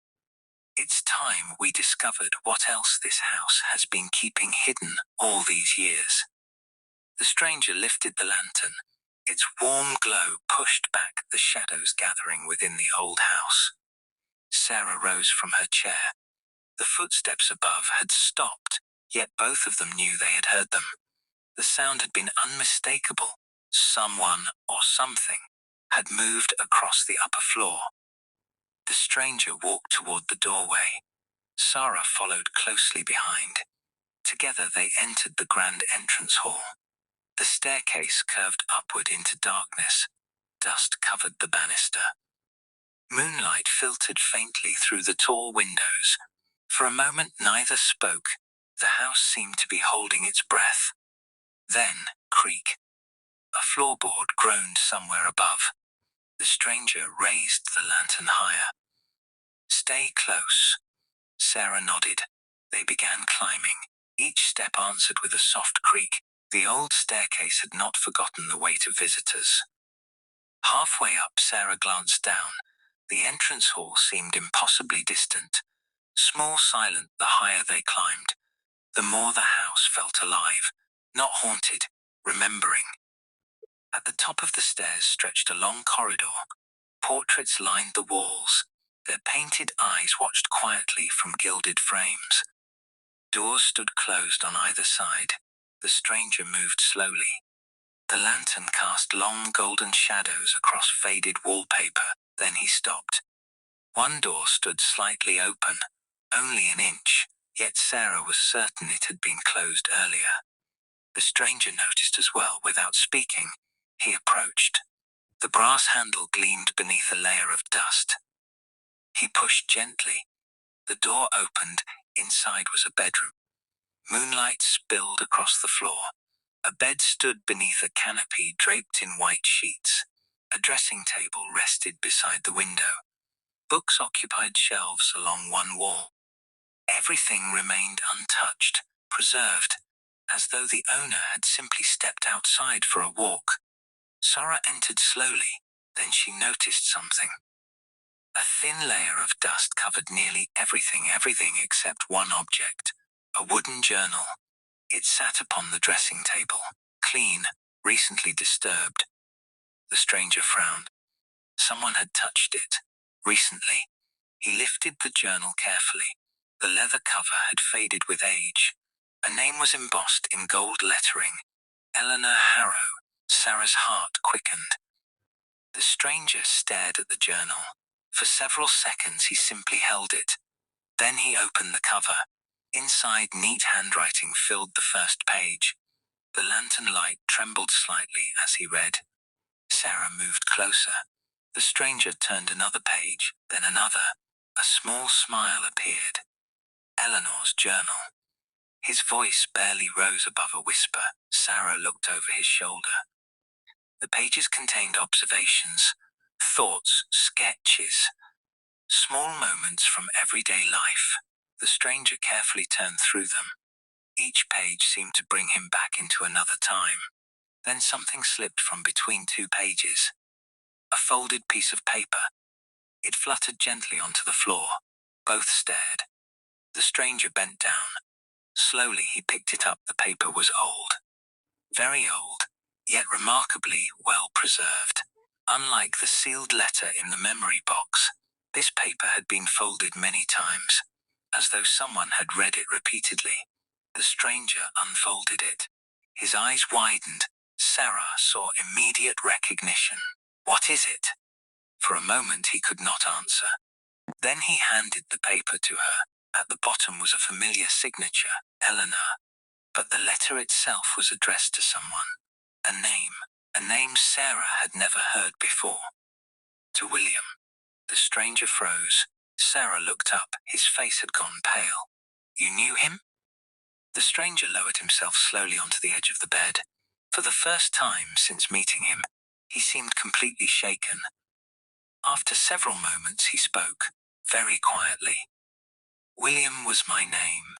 it's time we discovered what else this house has been keeping hidden all these years. The stranger lifted the lantern. Its warm glow pushed back the shadows gathering within the old house. Sarah rose from her chair. The footsteps above had stopped, yet both of them knew they had heard them. The sound had been unmistakable. Someone or something had moved across the upper floor. The stranger walked toward the doorway. Sarah followed closely behind. Together they entered the grand entrance hall. The staircase curved upward into darkness. Dust covered the banister. Moonlight filtered faintly through the tall windows. For a moment neither spoke. The house seemed to be holding its breath. Then, creak. A floorboard groaned somewhere above. The stranger raised the lantern higher. Stay close. Sarah nodded. They began climbing. Each step answered with a soft creak. The old staircase had not forgotten the way to visitors. Halfway up, Sarah glanced down. The entrance hall seemed impossibly distant. Small, silent, the higher they climbed, the more the house felt alive, not haunted, remembering. At the top of the stairs stretched a long corridor. Portraits lined the walls. Their painted eyes watched quietly from gilded frames. Doors stood closed on either side. The stranger moved slowly. The lantern cast long golden shadows across faded wallpaper. Then he stopped. One door stood slightly open, only an inch, yet Sarah was certain it had been closed earlier. The stranger noticed as well without speaking. He approached. The brass handle gleamed beneath a layer of dust. He pushed gently. The door opened. Inside was a bedroom. Moonlight spilled across the floor. A bed stood beneath a canopy draped in white sheets. A dressing table rested beside the window. Books occupied shelves along one wall. Everything remained untouched, preserved, as though the owner had simply stepped outside for a walk. Sarah entered slowly, then she noticed something. A thin layer of dust covered nearly everything except one object, a wooden journal. It sat upon the dressing table, clean, recently disturbed. The stranger frowned. Someone had touched it, recently. He lifted the journal carefully. The leather cover had faded with age. A name was embossed in gold lettering. Eleanor Harrow. Sarah's heart quickened. The stranger stared at the journal. For several seconds he simply held it. Then he opened the cover. Inside, neat handwriting filled the first page. The lantern light trembled slightly as he read. Sarah moved closer. The stranger turned another page, then another. A small smile appeared. Eleanor's journal. His voice barely rose above a whisper. Sarah looked over his shoulder. The pages contained observations, thoughts, sketches, small moments from everyday life. The stranger carefully turned through them. Each page seemed to bring him back into another time. Then something slipped from between two pages. A folded piece of paper. It fluttered gently onto the floor. Both stared. The stranger bent down. Slowly he picked it up. The paper was old. Very old, yet remarkably well preserved. Unlike the sealed letter in the memory box, this paper had been folded many times, as though someone had read it repeatedly. The stranger unfolded it. His eyes widened. Sarah saw immediate recognition. "What is it?" For a moment he could not answer. Then he handed the paper to her. At the bottom was a familiar signature, Eleanor. But the letter itself was addressed to someone. A name Sarah had never heard before. To William. The stranger froze. Sarah looked up. His face had gone pale. "You knew him?" The stranger lowered himself slowly onto the edge of the bed. For the first time since meeting him, he seemed completely shaken. After several moments he spoke, very quietly. "William was my name."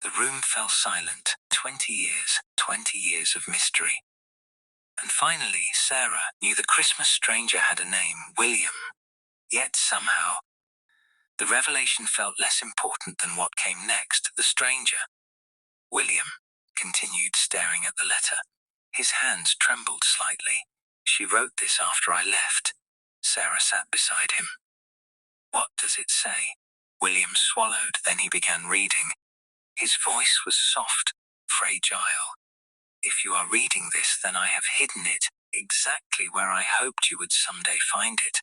The room fell silent. 20 years of mystery. And finally, Sarah knew the Christmas stranger had a name, William. Yet somehow, the revelation felt less important than what came next. The stranger, William, continued staring at the letter. His hands trembled slightly. "She wrote this after I left." Sarah sat beside him. "What does it say?" William swallowed, then he began reading. His voice was soft, fragile. "If you are reading this, then I have hidden it, exactly where I hoped you would someday find it."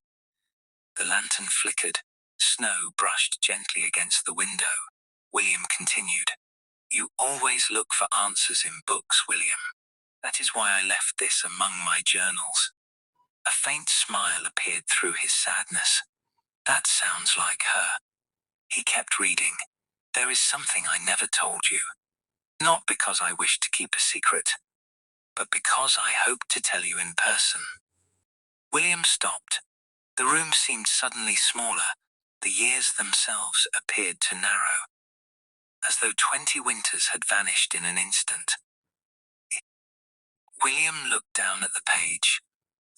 The lantern flickered. Snow brushed gently against the window. William continued. "You always look for answers in books, William. That is why I left this among my journals." A faint smile appeared through his sadness. "That sounds like her." He kept reading. "There is something I never told you. Not because I wished to keep a secret, but because I hoped to tell you in person." William stopped. The room seemed suddenly smaller. The years themselves appeared to narrow, as though 20 winters had vanished in an instant. William looked down at the page,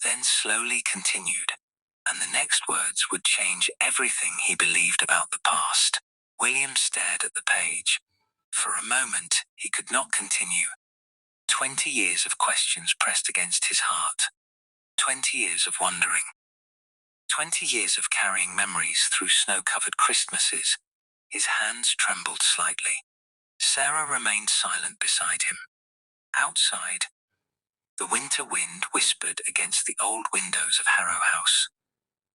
then slowly continued, and the next words would change everything he believed about the past. William stared at the page. For a moment, he could not continue. 20 years of questions pressed against his heart. 20 years of wondering. 20 years of carrying memories through snow-covered Christmases. His hands trembled slightly. Sarah remained silent beside him. Outside, the winter wind whispered against the old windows of Harrow House.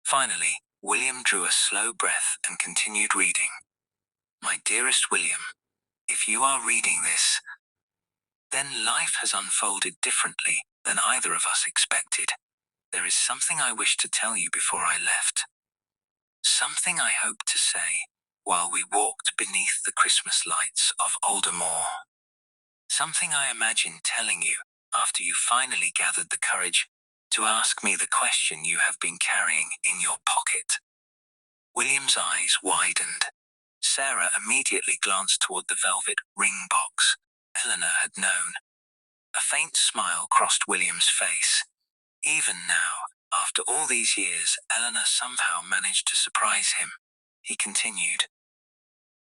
Finally, William drew a slow breath and continued reading. "My dearest William, if you are reading this, Then life has unfolded differently than either of us expected. There is something I wish to tell you before I left. Something I hoped to say while we walked beneath the Christmas lights of Aldermore. Something I imagined telling you after you finally gathered the courage to ask me the question you have been carrying in your pocket. William's eyes widened. Sarah immediately glanced toward the velvet ring box Eleanor had known. A faint smile crossed William's face. Even now, after all these years, Eleanor somehow managed to surprise him. He continued,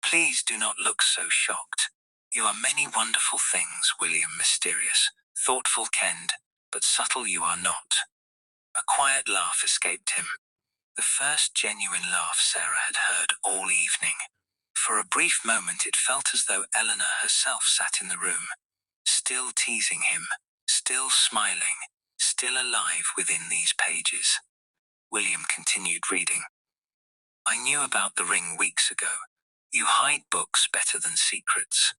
"Please do not look so shocked. You are many wonderful things, William, mysterious, thoughtful, Kend, but subtle you are not." A quiet laugh escaped him. The first genuine laugh Sarah had heard all evening. For a brief moment it felt as though Eleanor herself sat in the room, still teasing him, still smiling, still alive within these pages. William continued reading. "I knew about the ring weeks ago. You hide books better than secrets."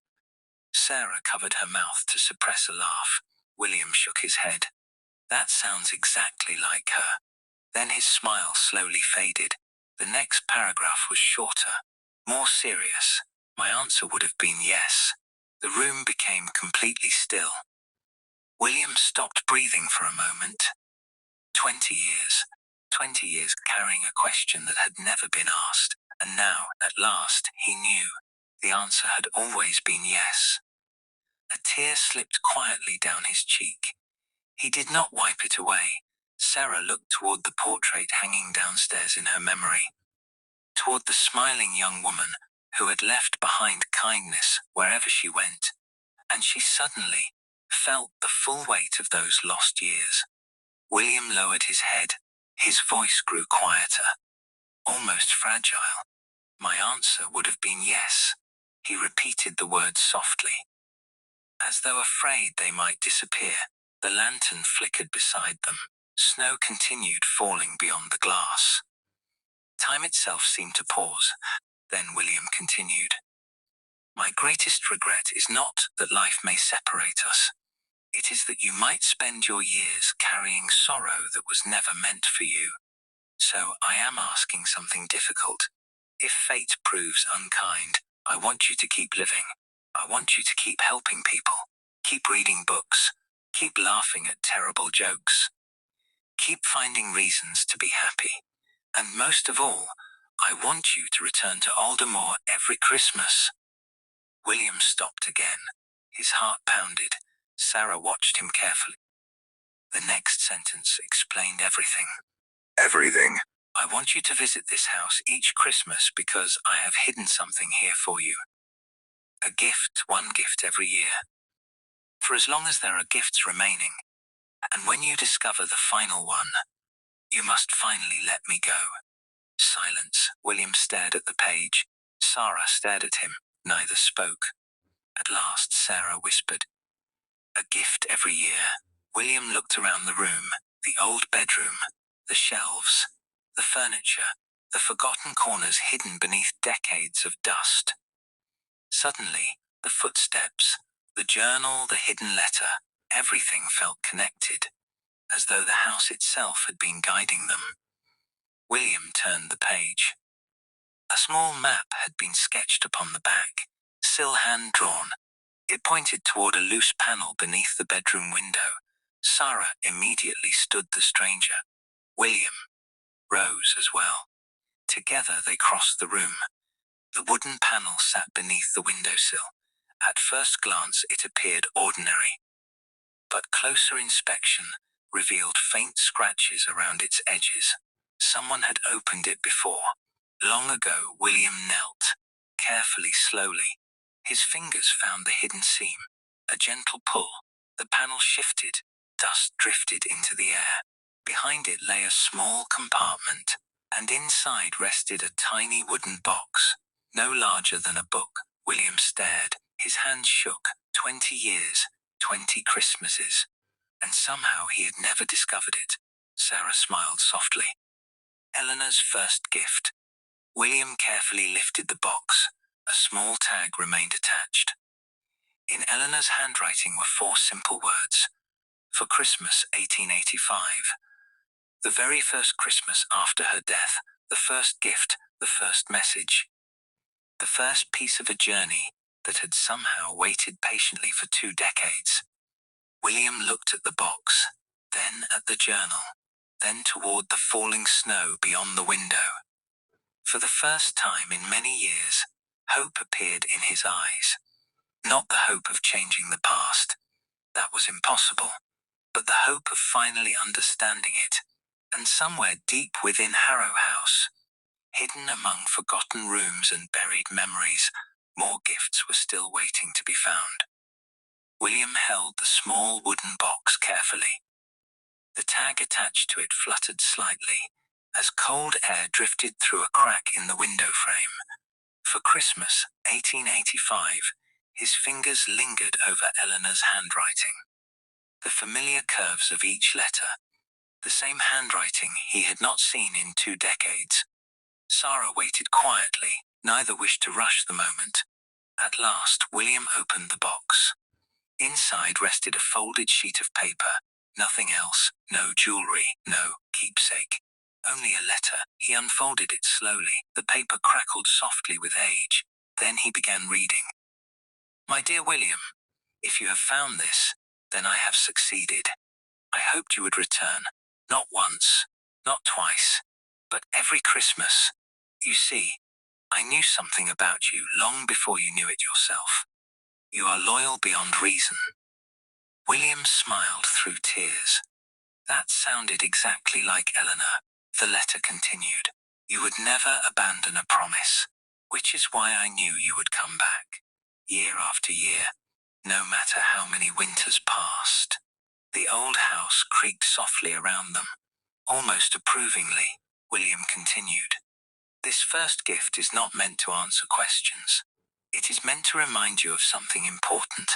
Sarah covered her mouth to suppress a laugh. William shook his head. "That sounds exactly like her." Then his smile slowly faded. The next paragraph was shorter, more serious. My answer would have been yes. The room became completely still. William stopped breathing for a moment. 20 years. 20 years carrying a question that had never been asked, and now, at last, he knew. The answer had always been yes. A tear slipped quietly down his cheek. He did not wipe it away. Sarah looked toward the portrait hanging downstairs in her memory, toward the smiling young woman who had left behind kindness wherever she went, and she suddenly felt the full weight of those lost years. William lowered his head. His voice grew quieter, almost fragile. My answer would have been yes. He repeated the words softly, as though afraid they might disappear. The lantern flickered beside them. Snow continued falling beyond the glass. Time itself seemed to pause. Then William continued, "My greatest regret is not that life may separate us. It is that you might spend your years carrying sorrow that was never meant for you. So I am asking something difficult. If fate proves unkind, I want you to keep living. I want you to keep helping people. Keep reading books. Keep laughing at terrible jokes. Keep finding reasons to be happy. And most of all, I want you to return to Aldermore every Christmas." William stopped again. His heart pounded. Sarah watched him carefully. The next sentence explained everything. "Everything. I want you to visit this house each Christmas because I have hidden something here for you. A gift, one gift every year. For as long as there are gifts remaining. And when you discover the final one, you must finally let me go." Silence. William stared at the page. Sarah stared at him. Neither spoke. At last, Sarah whispered, "A gift every year." William looked around the room, the old bedroom, the shelves, the furniture, the forgotten corners hidden beneath decades of dust. Suddenly, the footsteps, the journal, the hidden letter, everything felt connected, as though the house itself had been guiding them. William turned the page. A small map had been sketched upon the back, still hand-drawn. It pointed toward a loose panel beneath the bedroom window. Sarah immediately stood the stranger. William rose as well. Together they crossed the room. The wooden panel sat beneath the windowsill. At first glance it appeared ordinary, but closer inspection revealed faint scratches around its edges. Someone had opened it before. Long ago, William knelt, carefully, slowly. His fingers found the hidden seam. A gentle pull. The panel shifted. Dust drifted into the air. Behind it lay a small compartment, and inside rested a tiny wooden box, no larger than a book. William stared. His hands shook. 20 years, 20 Christmases. And somehow he had never discovered it. Sarah smiled softly. Eleanor's first gift. William carefully lifted the box. A small tag remained attached. In Eleanor's handwriting were 4 simple words. For Christmas 1885. The very first Christmas after her death, the first gift, the first message. The first piece of a journey that had somehow waited patiently for 2 decades. William looked at the box, then at the journal, then toward the falling snow beyond the window. For the first time in many years, hope appeared in his eyes. Not the hope of changing the past. That was impossible. But the hope of finally understanding it. And somewhere deep within Harrow House, hidden among forgotten rooms and buried memories, more gifts were still waiting to be found. William held the small wooden box carefully. The tag attached to it fluttered slightly, as cold air drifted through a crack in the window frame. For Christmas 1885, his fingers lingered over Eleanor's handwriting. The familiar curves of each letter, the same handwriting he had not seen in 2 decades. Sarah waited quietly, neither wished to rush the moment. At last, William opened the box. Inside rested a folded sheet of paper, nothing else, no jewelry, no keepsake. Only a letter. He unfolded it slowly. The paper crackled softly with age. Then he began reading. My dear William, if you have found this, then I have succeeded. I hoped you would return. Not once, not twice, but every Christmas. You see, I knew something about you long before you knew it yourself. You are loyal beyond reason. William smiled through tears. That sounded exactly like Eleanor. The letter continued. You would never abandon a promise, which is why I knew you would come back, year after year, no matter how many winters passed. The old house creaked softly around them. Almost approvingly, William continued. This first gift is not meant to answer questions. It is meant to remind you of something important.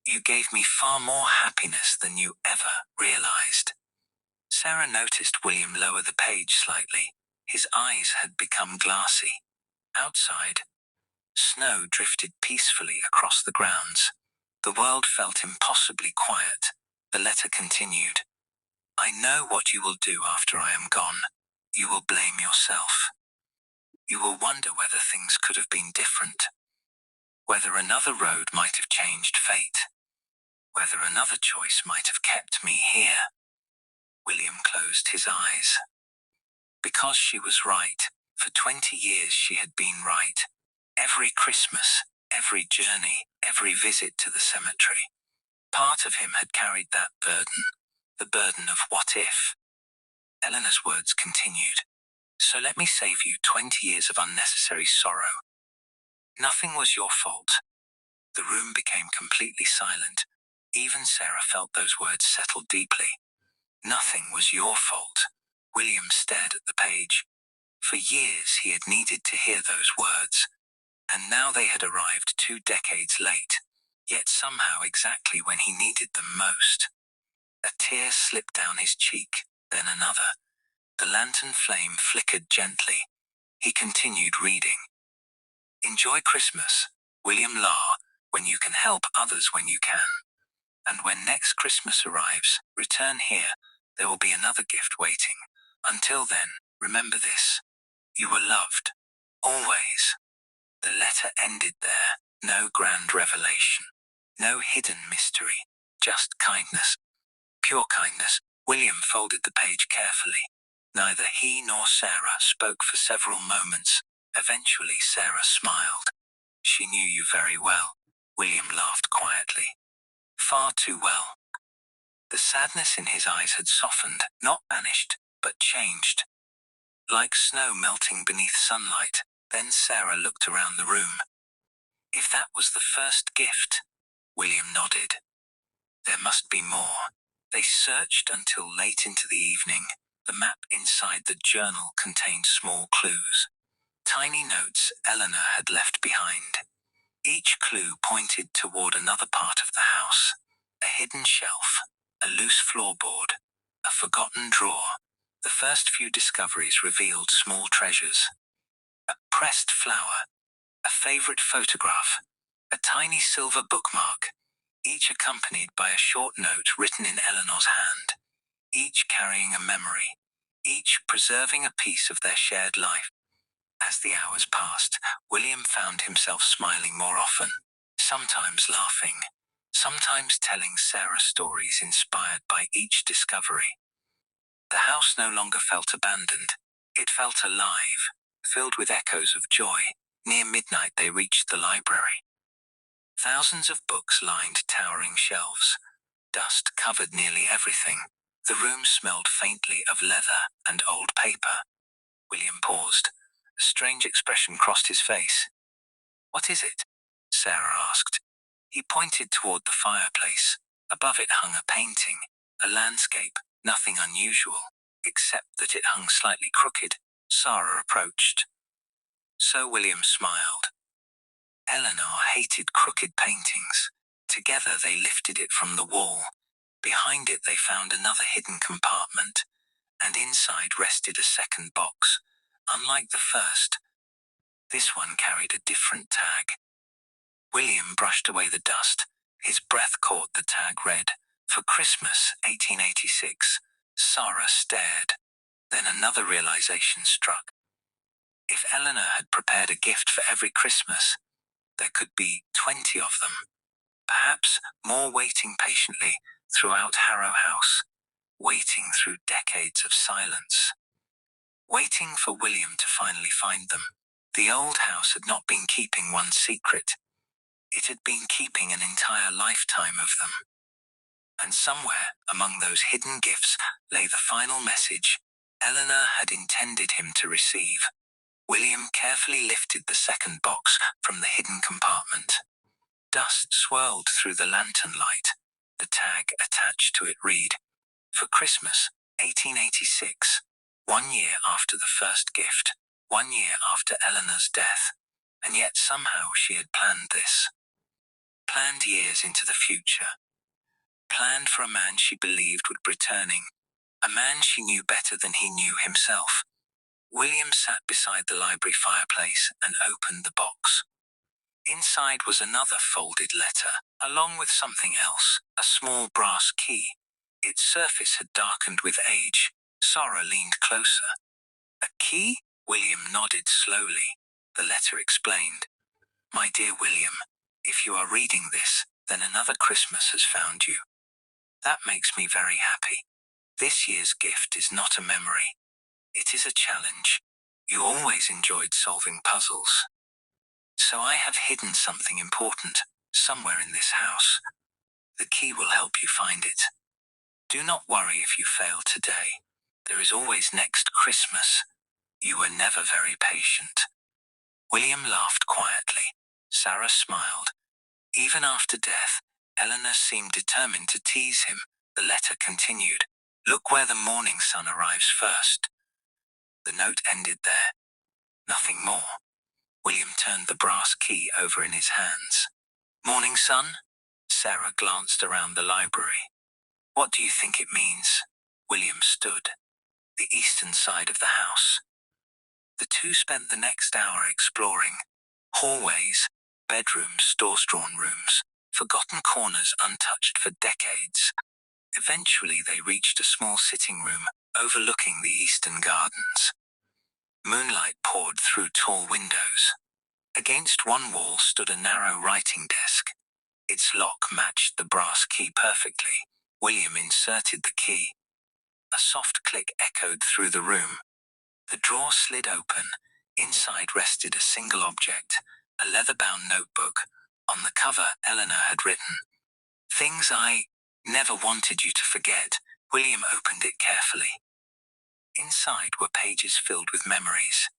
You gave me far more happiness than you ever realized. Sarah noticed William lower the page slightly. His eyes had become glassy. Outside, snow drifted peacefully across the grounds. The world felt impossibly quiet. The letter continued. I know what you will do after I am gone. You will blame yourself. You will wonder whether things could have been different. Whether another road might have changed fate. Whether another choice might have kept me here. William closed his eyes. Because she was right. For 20 years she had been right. Every Christmas, every journey, every visit to the cemetery. Part of him had carried that burden. The burden of what if. Eleanor's words continued. So let me save you 20 years of unnecessary sorrow. Nothing was your fault. The room became completely silent. Even Sarah felt those words settle deeply. Nothing was your fault. William stared at the page. For years he had needed to hear those words. And now they had arrived 2 decades late. Yet somehow exactly when he needed them most. A tear slipped down his cheek, then another. The lantern flame flickered gently. He continued reading. Enjoy Christmas, William Law, when you can help others when you can. And when next Christmas arrives, return here. There will be another gift waiting. Until then, remember this. You were loved. Always. The letter ended there. No grand revelation. No hidden mystery. Just kindness. Pure kindness. William folded the page carefully. Neither he nor Sarah spoke for several moments. Eventually Sarah smiled. She knew you very well. William laughed quietly. Far too well. The sadness in his eyes had softened, not vanished, but changed. Like snow melting beneath sunlight, then Sarah looked around the room. If that was the first gift, William nodded. There must be more. They searched until late into the evening. The map inside the journal contained small clues. Tiny notes Eleanor had left behind. Each clue pointed toward another part of the house. A hidden shelf, a loose floorboard, a forgotten drawer. The first few discoveries revealed small treasures. A pressed flower, a favorite photograph, a tiny silver bookmark, each accompanied by a short note written in Eleanor's hand, each carrying a memory, each preserving a piece of their shared life. As the hours passed, William found himself smiling more often, sometimes laughing, sometimes telling Sarah stories inspired by each discovery. The house no longer felt abandoned. It felt alive, filled with echoes of joy. Near midnight they reached the library. Thousands of books lined towering shelves. Dust covered nearly everything. The room smelled faintly of leather and old paper. William paused. A strange expression crossed his face. "What is it?" Sarah asked. He pointed toward the fireplace. Above it hung a painting, a landscape, nothing unusual, except that it hung slightly crooked. Sarah approached. So William smiled. Eleanor hated crooked paintings. Together they lifted it from the wall. Behind it they found another hidden compartment, and inside rested a second box. Unlike the first, this one carried a different tag. William brushed away the dust. His breath caught the tag read, "For Christmas, 1886. Sarah stared. Then another realization struck. If Eleanor had prepared a gift for every Christmas, there could be 20 of them. Perhaps more waiting patiently throughout Harrow House, waiting through decades of silence. Waiting for William to finally find them. The old house had not been keeping one secret. It had been keeping an entire lifetime of them. And somewhere among those hidden gifts lay the final message Eleanor had intended him to receive. William carefully lifted the second box from the hidden compartment. Dust swirled through the lantern light. The tag attached to it read, "For Christmas, 1886. 1 year after the first gift. 1 year after Eleanor's death. And yet somehow she had planned this. Planned years into the future. Planned for a man she believed would be returning. A man she knew better than he knew himself." William sat beside the library fireplace and opened the box. Inside was another folded letter, along with something else, a small brass key. Its surface had darkened with age. Sarah leaned closer. "A key?" William nodded slowly. The letter explained, "My dear William, if you are reading this, then another Christmas has found you. That makes me very happy. This year's gift is not a memory. It is a challenge. You always enjoyed solving puzzles. So I have hidden something important, somewhere in this house. The key will help you find it. Do not worry if you fail today. There is always next Christmas. You were never very patient." William laughed quietly. Sarah smiled. Even after death, Eleanor seemed determined to tease him. The letter continued, "Look where the morning sun arrives first." The note ended there. Nothing more. William turned the brass key over in his hands. "Morning sun?" Sarah glanced around the library. "What do you think it means?" William stood. The eastern side of the house. The two spent the next hour exploring. Hallways, bedrooms, store-drawn rooms, forgotten corners untouched for decades. Eventually they reached a small sitting room overlooking the eastern gardens. Moonlight poured through tall windows. Against one wall stood a narrow writing desk. Its lock matched the brass key perfectly. William inserted the key. A soft click echoed through the room. The drawer slid open. Inside rested a single object, a leather-bound notebook. On the cover, Eleanor had written, "Things I never wanted you to forget." William opened it carefully. Inside were pages filled with memories.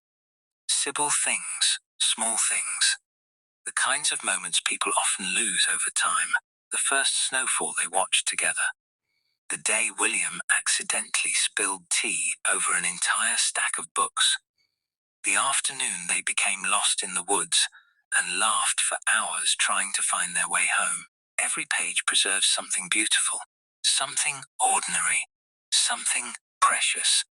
Simple things, small things. The kinds of moments people often lose over time. The first snowfall they watched together. The day William accidentally spilled tea over an entire stack of books. The afternoon they became lost in the woods and laughed for hours trying to find their way home. Every page preserves something beautiful, something ordinary, something precious.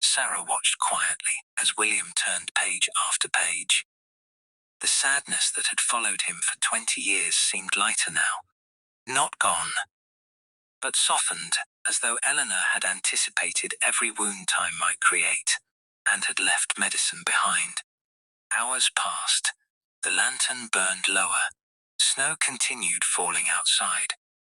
Sarah watched quietly as William turned page after page. The sadness that had followed him for 20 years seemed lighter now. Not gone, but softened, as though Eleanor had anticipated every wound time might create, and had left medicine behind. Hours passed. The lantern burned lower. Snow continued falling outside.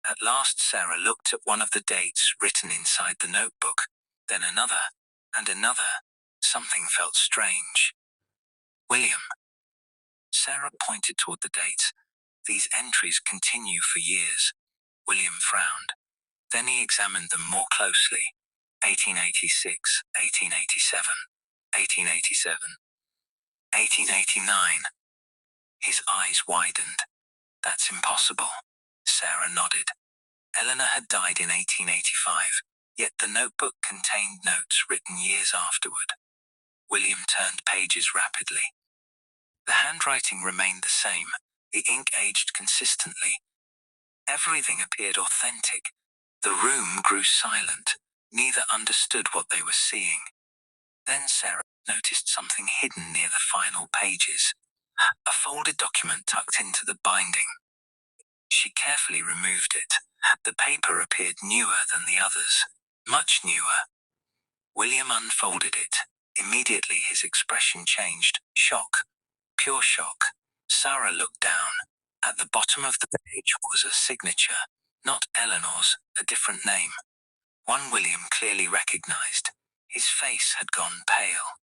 At last Sarah looked at one of the dates written inside the notebook, then another, and another. Something felt strange. William. Sarah pointed toward the dates. These entries continue for years. William frowned. Then he examined them more closely. 1886, 1887, 1887, 1889. His eyes widened. That's impossible. Sarah nodded. Eleanor had died in 1885, yet the notebook contained notes written years afterward. William turned pages rapidly. The handwriting remained the same. The ink aged consistently. Everything appeared authentic. The room grew silent. Neither understood what they were seeing. Then Sarah noticed something hidden near the final pages. A folded document tucked into the binding. She carefully removed it. The paper appeared newer than the others. Much newer. William unfolded it. Immediately his expression changed. Shock. Pure shock. Sarah looked down. At the bottom of the page was a signature. Not Eleanor's, a different name. One William clearly recognized. His face had gone pale.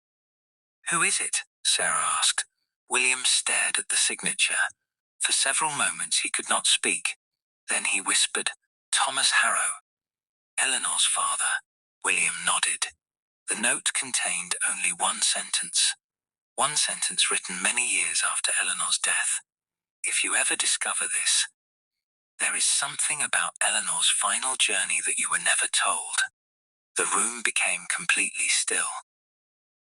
"Who is it?" Sarah asked. William stared at the signature. For several moments he could not speak. Then he whispered, "Thomas Harrow." "Eleanor's father." William nodded. The note contained only one sentence. One sentence written many years after Eleanor's death. "If you ever discover this, there is something about Eleanor's final journey that you were never told." The room became completely still.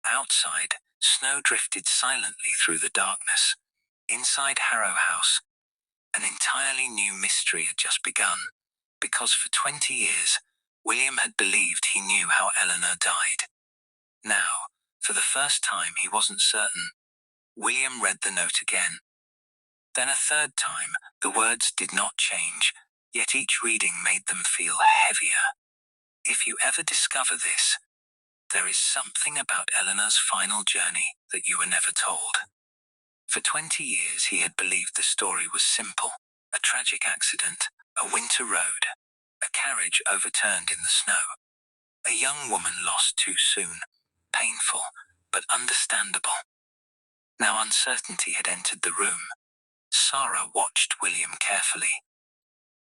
Outside, snow drifted silently through the darkness. Inside Harrow House, an entirely new mystery had just begun, because for 20 years, William had believed he knew how Eleanor died. Now, for the first time, he wasn't certain. William read the note again. Then a third time. The words did not change, yet each reading made them feel heavier. "If you ever discover this, there is something about Eleanor's final journey that you were never told." For 20 years he had believed the story was simple. A tragic accident, a winter road, a carriage overturned in the snow, a young woman lost too soon. Painful, but understandable. Now uncertainty had entered the room. Sarah watched William carefully.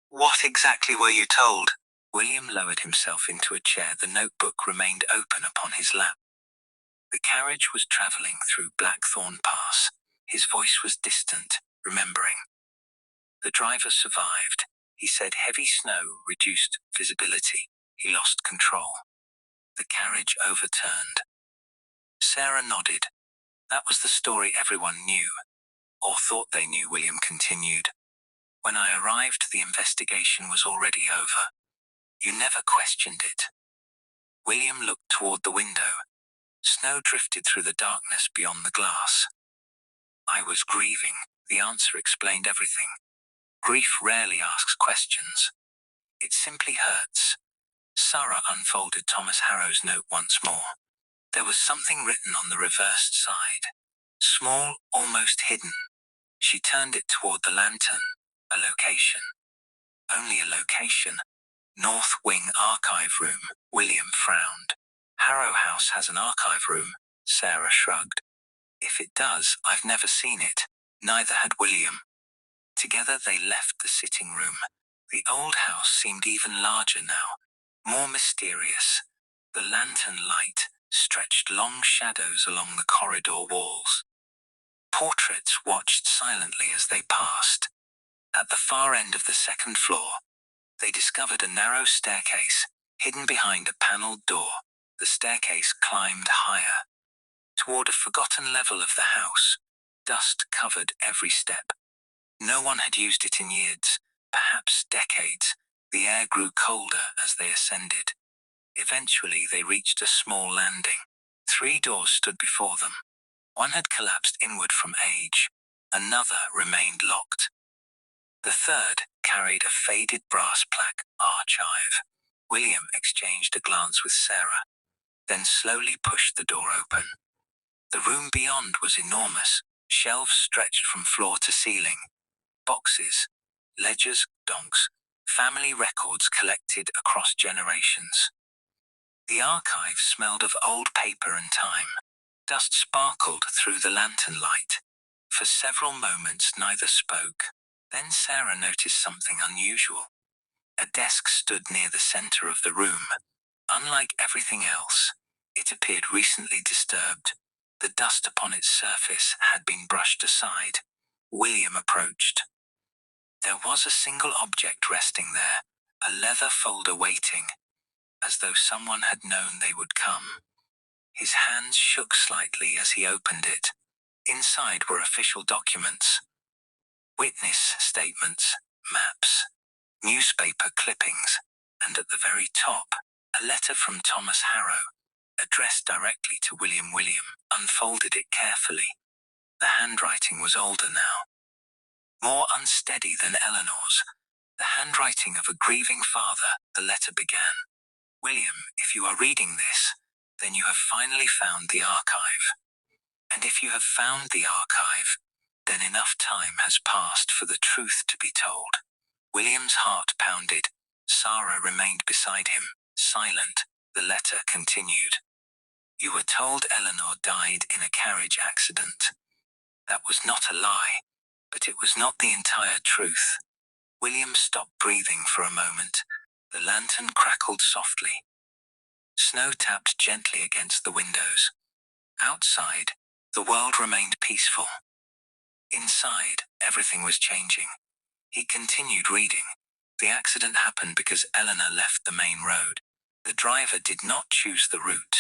"What exactly were you told?" William lowered himself into a chair. The notebook remained open upon his lap. The carriage was traveling through Blackthorn Pass. His voice was distant, remembering. The driver survived. He said heavy snow reduced visibility. He lost control. The carriage overturned. Sarah nodded. That was the story everyone knew, or thought they knew. William continued. "When I arrived, the investigation was already over. You never questioned it." William looked toward the window. Snow drifted through the darkness beyond the glass. "I was grieving." The answer explained everything. Grief rarely asks questions. It simply hurts. Sarah unfolded Thomas Harrow's note once more. There was something written on the reversed side. Small, almost hidden. She turned it toward the lantern. A location. Only a location. North Wing Archive Room. William frowned. "Harrow House has an archive room," Sarah shrugged. "If it does, I've never seen it." Neither had William. Together they left the sitting room. The old house seemed even larger now, more mysterious. The lantern light stretched long shadows along the corridor walls. Portraits watched silently as they passed. At the far end of the second floor, they discovered a narrow staircase, hidden behind a paneled door. The staircase climbed higher, toward a forgotten level of the house. Dust covered every step. No one had used it in years, perhaps decades. The air grew colder as they ascended. Eventually they reached a small landing. 3 doors stood before them. One had collapsed inward from age. Another remained locked. The third carried a faded brass plaque, Archive. William exchanged a glance with Sarah, then slowly pushed the door open. The room beyond was enormous. Shelves stretched from floor to ceiling. Boxes, ledgers, donks, family records collected across generations. The archive smelled of old paper and time. Dust sparkled through the lantern light. For several moments neither spoke. Then Sarah noticed something unusual. A desk stood near the center of the room. Unlike everything else, it appeared recently disturbed. The dust upon its surface had been brushed aside. William approached. There was a single object resting there, a leather folder waiting, as though someone had known they would come. His hands shook slightly as he opened it. Inside were official documents, witness statements, maps, newspaper clippings, and at the very top, a letter from Thomas Harrow, addressed directly to William. William unfolded it carefully. The handwriting was older now, more unsteady than Eleanor's. The handwriting of a grieving father, the letter began. William, if you are reading this, then you have finally found the archive. And if you have found the archive, then enough time has passed for the truth to be told. William's heart pounded. Sarah remained beside him, silent. The letter continued. You were told Eleanor died in a carriage accident. That was not a lie, but it was not the entire truth. William stopped breathing for a moment. The lantern crackled softly. Snow tapped gently against the windows. Outside, the world remained peaceful. Inside, everything was changing. He continued reading. The accident happened because Eleanor left the main road. The driver did not choose the route.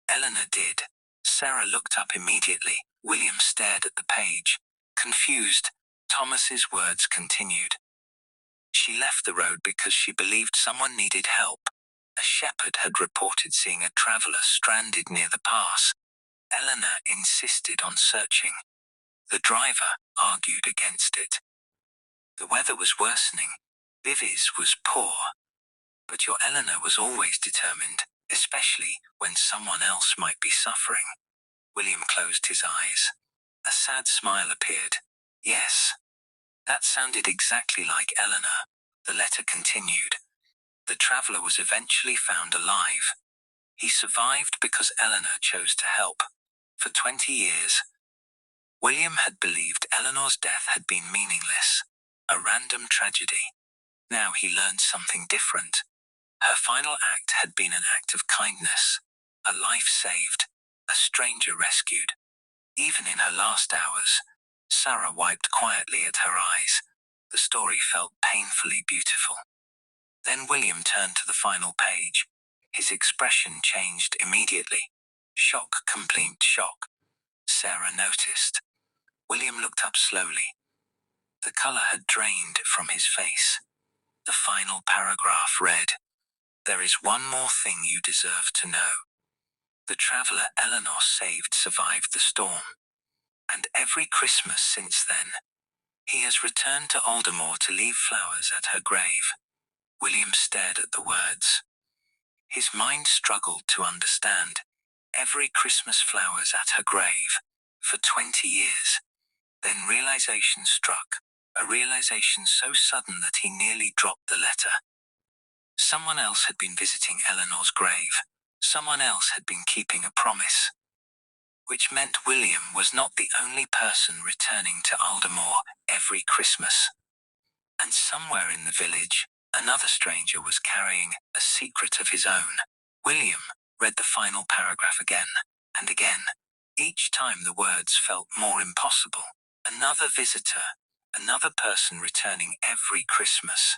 Eleanor did. Sarah looked up immediately. William stared at the page. Confused, Thomas's words continued. She left the road because she believed someone needed help. A shepherd had reported seeing a traveler stranded near the pass. Eleanor insisted on searching. The driver argued against it. The weather was worsening. Vivi's was poor. But your Eleanor was always determined, especially when someone else might be suffering. William closed his eyes. A sad smile appeared. Yes, that sounded exactly like Eleanor. The letter continued. The traveler was eventually found alive. He survived because Eleanor chose to help. For 20 years, William had believed Eleanor's death had been meaningless, a random tragedy. Now he learned something different. Her final act had been an act of kindness, a life saved, a stranger rescued. Even in her last hours, Sarah wiped quietly at her eyes. The story felt painfully beautiful. Then William turned to the final page. His expression changed immediately. Shock, complete shock. Sarah noticed. William looked up slowly. The color had drained from his face. The final paragraph read, There is one more thing you deserve to know. The traveler Eleanor saved survived the storm. And every Christmas since then, he has returned to Aldermore to leave flowers at her grave. William stared at the words. His mind struggled to understand. Every Christmas flowers at her grave, for 20 years. Then realization struck, a realization so sudden that he nearly dropped the letter. Someone else had been visiting Eleanor's grave. Someone else had been keeping a promise. Which meant William was not the only person returning to Aldermore every Christmas. And somewhere in the village, another stranger was carrying a secret of his own. William read the final paragraph again and again. Each time the words felt more impossible. Another visitor, another person returning every Christmas.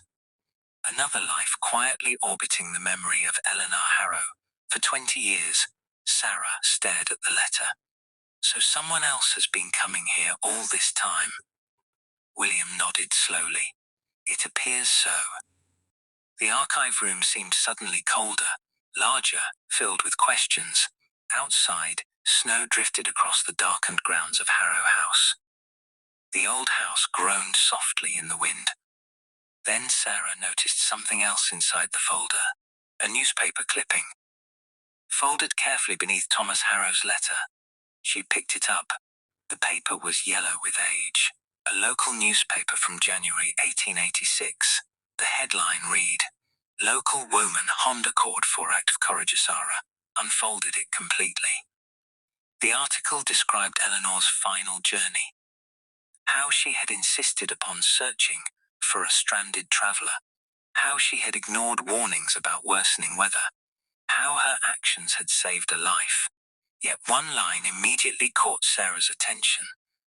Another life quietly orbiting the memory of Eleanor Harrow. For 20 years, Sarah stared at the letter. So someone else has been coming here all this time. William nodded slowly. It appears so. The archive room seemed suddenly colder, larger, filled with questions. Outside, snow drifted across the darkened grounds of Harrow House. The old house groaned softly in the wind. Then Sarah noticed something else inside the folder. A newspaper clipping. Folded carefully beneath Thomas Harrow's letter. She picked it up. The paper was yellow with age. A local newspaper from January 1886. The headline read, "Local woman Honda Accord for Act of Correggiasara." Unfolded it completely. The article described Eleanor's final journey. How she had insisted upon searching for a stranded traveler. How she had ignored warnings about worsening weather. How her actions had saved a life. Yet one line immediately caught Sarah's attention.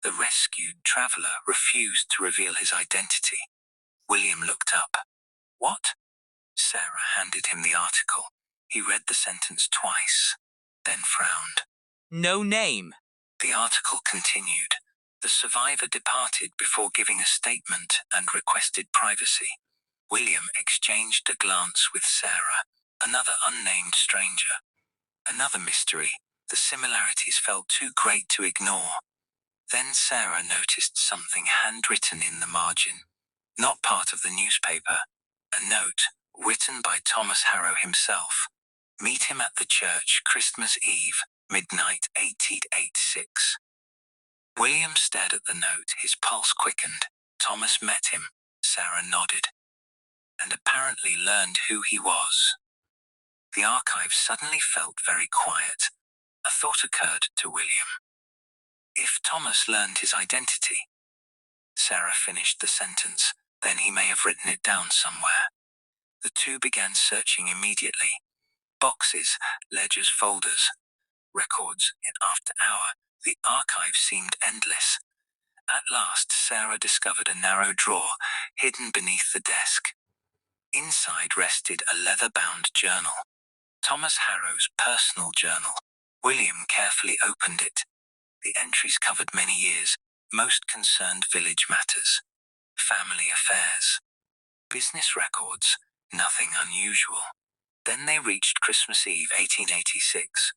The rescued traveler refused to reveal his identity. William looked up. "What?" Sarah handed him the article. He read the sentence twice, then frowned. "No name." The article continued. The survivor departed before giving a statement and requested privacy. William exchanged a glance with Sarah, another unnamed stranger. Another mystery. The similarities felt too great to ignore. Then Sarah noticed something handwritten in the margin. Not part of the newspaper. A note, written by Thomas Harrow himself. "Meet him at the church Christmas Eve, midnight 1886. William stared at the note, his pulse quickened. Thomas met him, Sarah nodded, and apparently learned who he was. The archive suddenly felt very quiet. A thought occurred to William. If Thomas learned his identity. Sarah finished the sentence, then he may have written it down somewhere. The two began searching immediately. Boxes, ledgers, folders, records in after hour. The archive seemed endless. At last, Sarah discovered a narrow drawer hidden beneath the desk. Inside rested a leather-bound journal. Thomas Harrow's personal journal. William carefully opened it. The entries covered many years. Most concerned village matters. Family affairs. Business records. Nothing unusual. Then they reached Christmas Eve, 1886.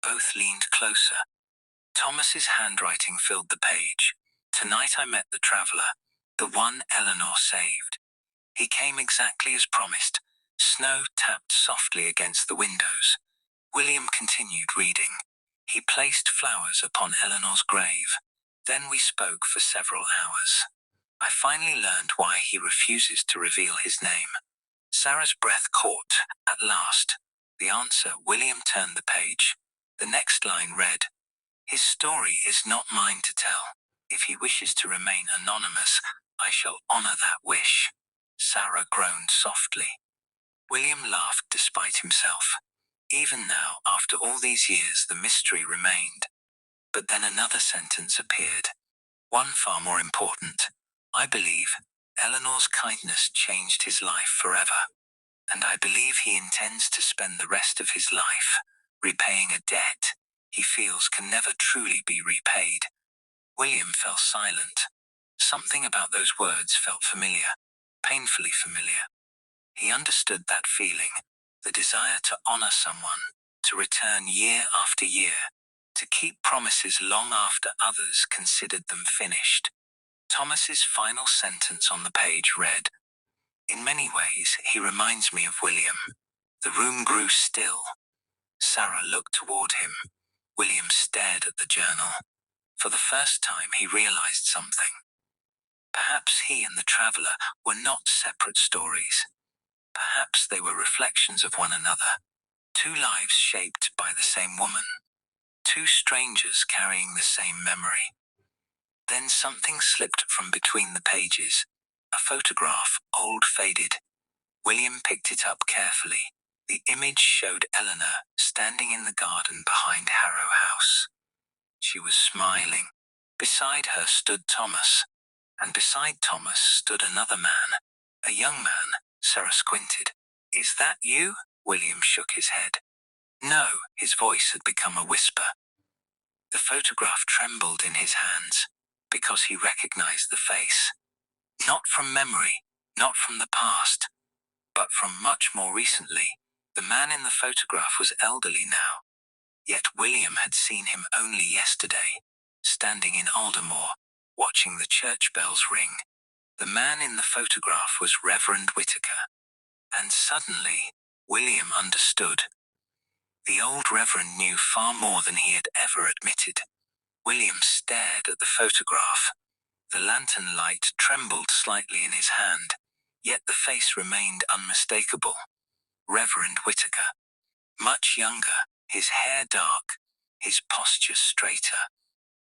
Both leaned closer. Thomas's handwriting filled the page. "Tonight I met the traveler, the one Eleanor saved. He came exactly as promised. Snow tapped softly against the windows." William continued reading. "He placed flowers upon Eleanor's grave. Then we spoke for several hours. I finally learned why he refuses to reveal his name." Sarah's breath caught. At last, the answer. William turned the page. The next line read, "His story is not mine to tell. If he wishes to remain anonymous, I shall honor that wish." Sarah groaned softly. William laughed despite himself. Even now, after all these years, the mystery remained. But then another sentence appeared. One far more important. "I believe Eleanor's kindness changed his life forever. And I believe he intends to spend the rest of his life repaying a debt he feels can never truly be repaid." William fell silent. Something about those words felt familiar, painfully familiar. He understood that feeling, the desire to honor someone, to return year after year, to keep promises long after others considered them finished. Thomas's final sentence on the page read, "In many ways, he reminds me of William." The room grew still. Sarah looked toward him. William stared at the journal. For the first time, he realized something. Perhaps he and the traveler were not separate stories. Perhaps they were reflections of one another. Two lives shaped by the same woman. Two strangers carrying the same memory. Then something slipped from between the pages. A photograph, old, faded. William picked it up carefully. The image showed Eleanor standing in the garden behind Harrow House. She was smiling. Beside her stood Thomas, and beside Thomas stood another man, a young man. Sarah squinted. "Is that you?" William shook his head. "No," his voice had become a whisper. The photograph trembled in his hands, because he recognized the face. Not from memory, not from the past, but from much more recently. The man in the photograph was elderly now, yet William had seen him only yesterday, standing in Aldermore, watching the church bells ring. The man in the photograph was Reverend Whitaker, and suddenly, William understood. The old Reverend knew far more than he had ever admitted. William stared at the photograph. The lantern light trembled slightly in his hand, yet the face remained unmistakable. Reverend Whitaker. Much younger, his hair dark, his posture straighter,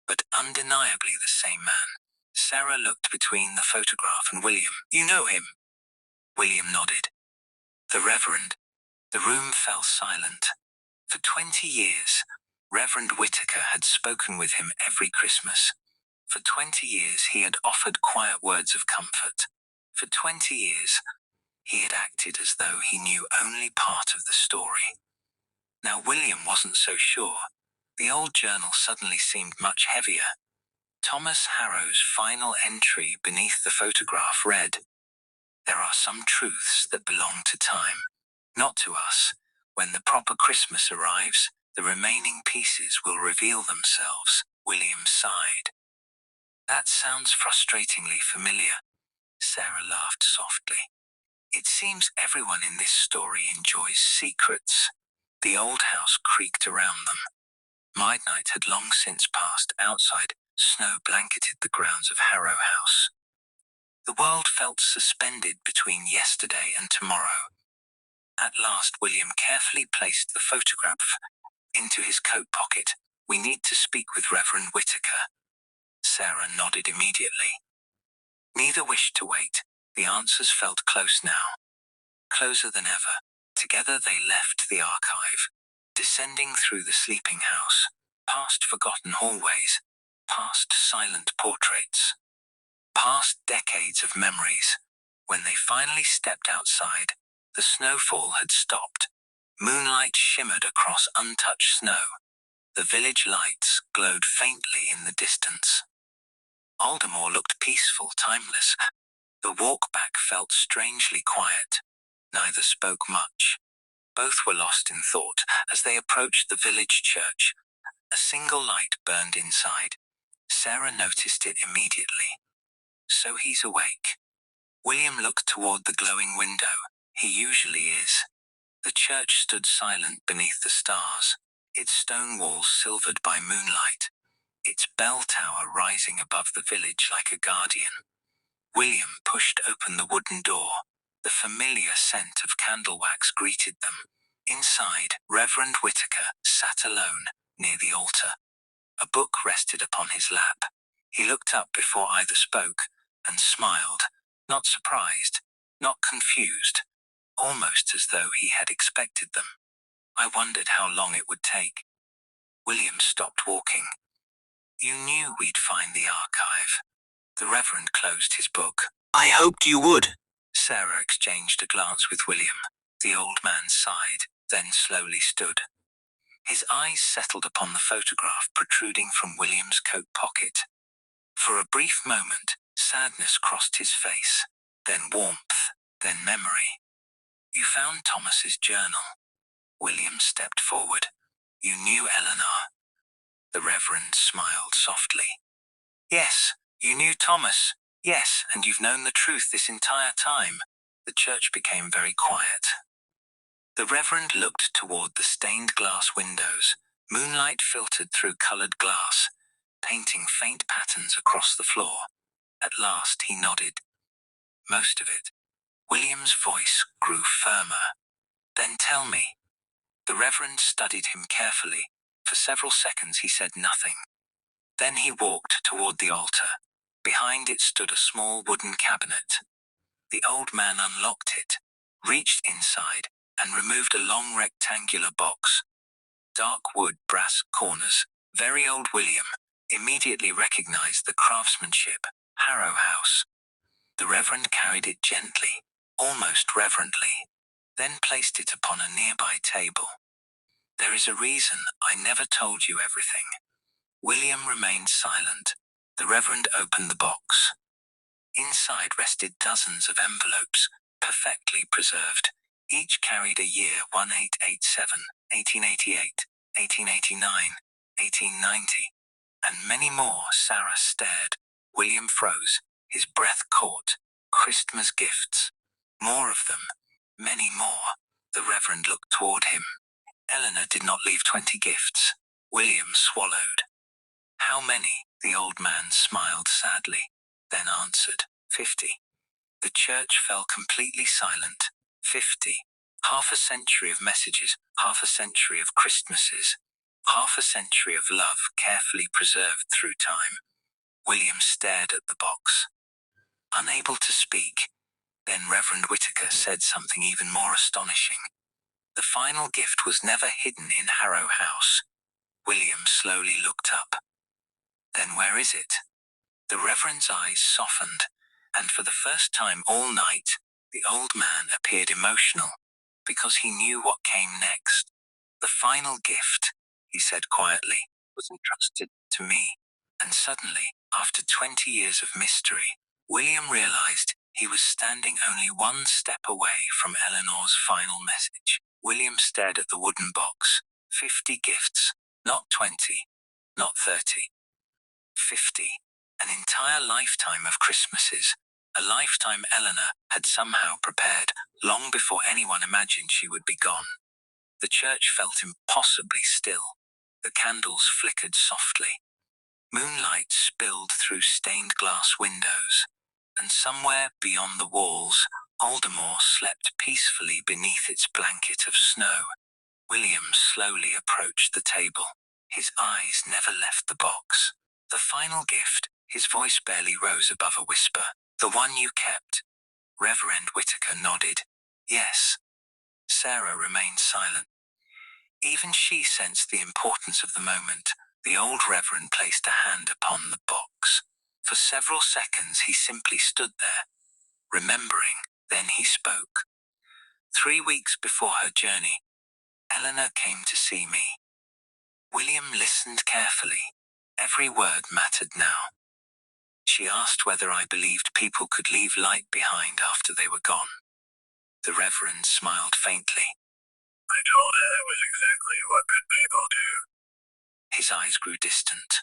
but undeniably the same man. Sarah looked between the photograph and William. "You know him?" William nodded. The Reverend. The room fell silent. For 20 years, Reverend Whitaker had spoken with him every Christmas. For 20 years, he had offered quiet words of comfort. For 20 years, he had acted as though he knew only part of the story. Now William wasn't so sure. The old journal suddenly seemed much heavier. Thomas Harrow's final entry beneath the photograph read, "There are some truths that belong to time, not to us. When the proper Christmas arrives, the remaining pieces will reveal themselves." William sighed. "That sounds frustratingly familiar." Sarah laughed softly. "It seems everyone in this story enjoys secrets." The old house creaked around them. Midnight had long since passed outside. Snow blanketed the grounds of Harrow House. The world felt suspended between yesterday and tomorrow. At last, William carefully placed the photograph into his coat pocket. "We need to speak with Reverend Whitaker." Sarah nodded immediately. Neither wished to wait. The answers felt close now. Closer than ever. Together they left the archive, descending through the sleeping house, past forgotten hallways, past silent portraits, past decades of memories. When they finally stepped outside, the snowfall had stopped. Moonlight shimmered across untouched snow. The village lights glowed faintly in the distance. Aldermore looked peaceful, timeless. The walk back felt strangely quiet. Neither spoke much. Both were lost in thought as they approached the village church. A single light burned inside. Sarah noticed it immediately. "So he's awake." William looked toward the glowing window. "He usually is." The church stood silent beneath the stars, its stone walls silvered by moonlight, its bell tower rising above the village like a guardian. William pushed open the wooden door. The familiar scent of candle wax greeted them. Inside, Reverend Whitaker sat alone near the altar. A book rested upon his lap. He looked up before either spoke and smiled, not surprised, not confused, almost as though he had expected them. I wondered how long it would take. William stopped walking. "You knew we'd find the archive." The Reverend closed his book. "I hoped you would." Sarah exchanged a glance with William. The old man sighed, then slowly stood. His eyes settled upon the photograph protruding from William's coat pocket. For a brief moment, sadness crossed his face, then warmth, then memory. "You found Thomas's journal." William stepped forward. "You knew Eleanor." The Reverend smiled softly. "Yes, you knew Thomas. Yes, and you've known the truth this entire time." The church became very quiet. The Reverend looked toward the stained glass windows. Moonlight filtered through colored glass, painting faint patterns across the floor. At last he nodded. "Most of it." William's voice grew firmer. "Then tell me." The Reverend studied him carefully. For several seconds he said nothing. Then he walked toward the altar. Behind it stood a small wooden cabinet. The old man unlocked it, reached inside, and removed a long rectangular box. Dark wood, brass corners. Very old. William immediately recognized the craftsmanship. Harrow House. The Reverend carried it gently, almost reverently, then placed it upon a nearby table. "There is a reason I never told you everything." William remained silent. The Reverend opened the box. Inside rested dozens of envelopes, perfectly preserved. Each carried a year: 1887, 1888, 1889, 1890, and many more. Sarah stared. William froze, his breath caught. Christmas gifts. More of them. Many more. The Reverend looked toward him. Eleanor did not leave 20 gifts. William swallowed. How many? The old man smiled sadly, then answered, 50. The church fell completely silent. 50. Half a century of messages, half a century of Christmases, half a century of love carefully preserved through time. William stared at the box, unable to speak. Then Reverend Whitaker said something even more astonishing. The final gift was never hidden in Harrow House. William slowly looked up. Then where is it? The Reverend's eyes softened, and for the first time all night, the old man appeared emotional, because he knew what came next. The final gift, he said quietly, was entrusted to me. And suddenly, after 20 years of mystery, William realized he was standing only one step away from Eleanor's final message. William stared at the wooden box. 50 gifts, not 20, not 30. 50. An entire lifetime of Christmases. A lifetime Eleanor had somehow prepared, long before anyone imagined she would be gone. The church felt impossibly still. The candles flickered softly. Moonlight spilled through stained glass windows. And somewhere beyond the walls, Aldermore slept peacefully beneath its blanket of snow. William slowly approached the table. His eyes never left the box. The final gift, his voice barely rose above a whisper. The one you kept. Reverend Whitaker nodded. Yes. Sarah remained silent. Even she sensed the importance of the moment. The old Reverend placed a hand upon the box. For several seconds he simply stood there, remembering. Then he spoke. 3 weeks before her journey, Eleanor came to see me. William listened carefully. Every word mattered now. She asked whether I believed people could leave light behind after they were gone. The Reverend smiled faintly. I told her it was exactly what good people do. His eyes grew distant.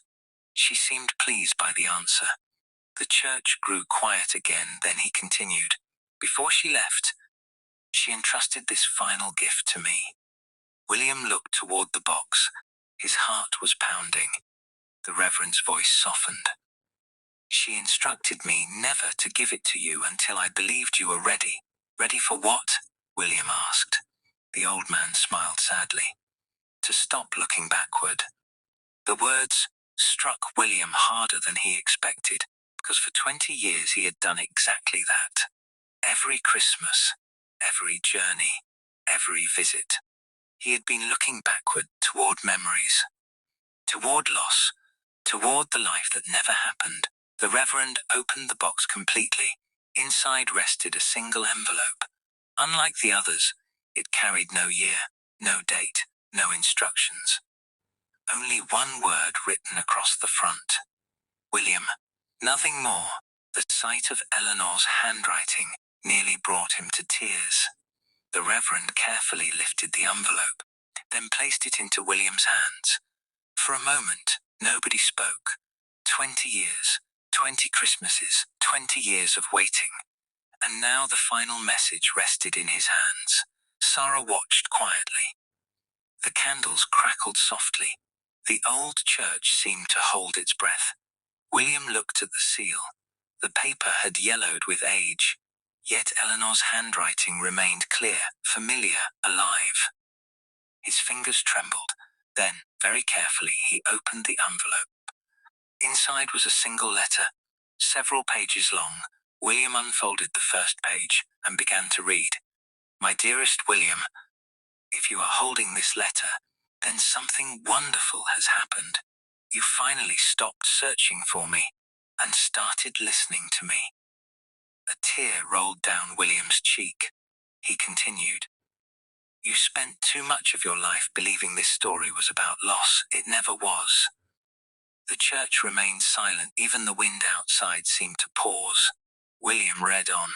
She seemed pleased by the answer. The church grew quiet again, then he continued. Before she left, she entrusted this final gift to me. William looked toward the box. His heart was pounding. The Reverend's voice softened. She instructed me never to give it to you until I believed you were ready. Ready for what? William asked. The old man smiled sadly. To stop looking backward. The words struck William harder than he expected, because for 20 years he had done exactly that. Every Christmas, every journey, every visit. He had been looking backward toward memories, toward loss, toward the life that never happened. The Reverend opened the box completely. Inside rested a single envelope. Unlike the others, it carried no year, no date, no instructions. Only one word written across the front. William. Nothing more. The sight of Eleanor's handwriting nearly brought him to tears. The Reverend carefully lifted the envelope, then placed it into William's hands. For a moment, nobody spoke. 20 years, 20 Christmases, 20 years of waiting. And now the final message rested in his hands. Sarah watched quietly. The candles crackled softly. The old church seemed to hold its breath. William looked at the seal. The paper had yellowed with age, yet Eleanor's handwriting remained clear, familiar, alive. His fingers trembled. Then, very carefully, he opened the envelope. Inside was a single letter, several pages long. William unfolded the first page and began to read. My dearest William, if you are holding this letter, then something wonderful has happened. You finally stopped searching for me and started listening to me. A tear rolled down William's cheek. He continued. You spent too much of your life believing this story was about loss. It never was. The church remained silent. Even the wind outside seemed to pause. William read on.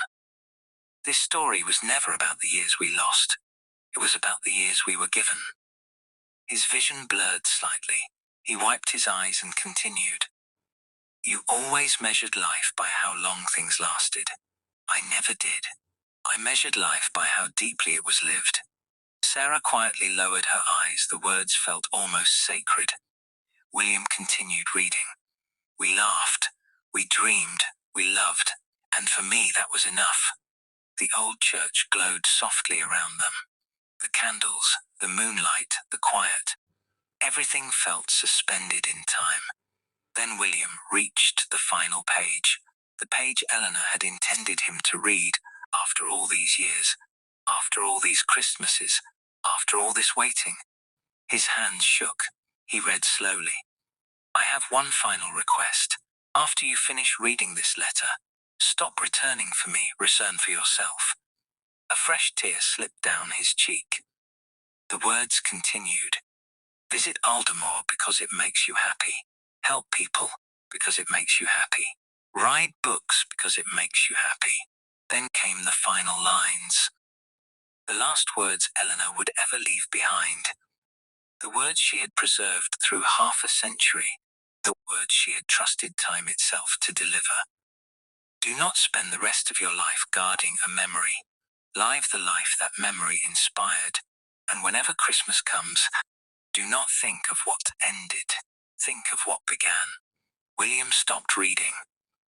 This story was never about the years we lost. It was about the years we were given. His vision blurred slightly. He wiped his eyes and continued. You always measured life by how long things lasted. I never did. I measured life by how deeply it was lived. Sarah quietly lowered her eyes. The words felt almost sacred. William continued reading. We laughed, we dreamed, we loved, and for me that was enough. The old church glowed softly around them. The candles, the moonlight, the quiet. Everything felt suspended in time. Then William reached the final page, the page Eleanor had intended him to read after all these years, after all these Christmases, after all this waiting. His hands shook. He read slowly. I have one final request. After you finish reading this letter, stop returning for me, return for yourself. A fresh tear slipped down his cheek. The words continued. Visit Aldermore because it makes you happy. Help people because it makes you happy. Write books because it makes you happy. Then came the final lines. The last words Eleanor would ever leave behind. The words she had preserved through half a century. The words she had trusted time itself to deliver. Do not spend the rest of your life guarding a memory. Live the life that memory inspired. And whenever Christmas comes, do not think of what ended. Think of what began. William stopped reading.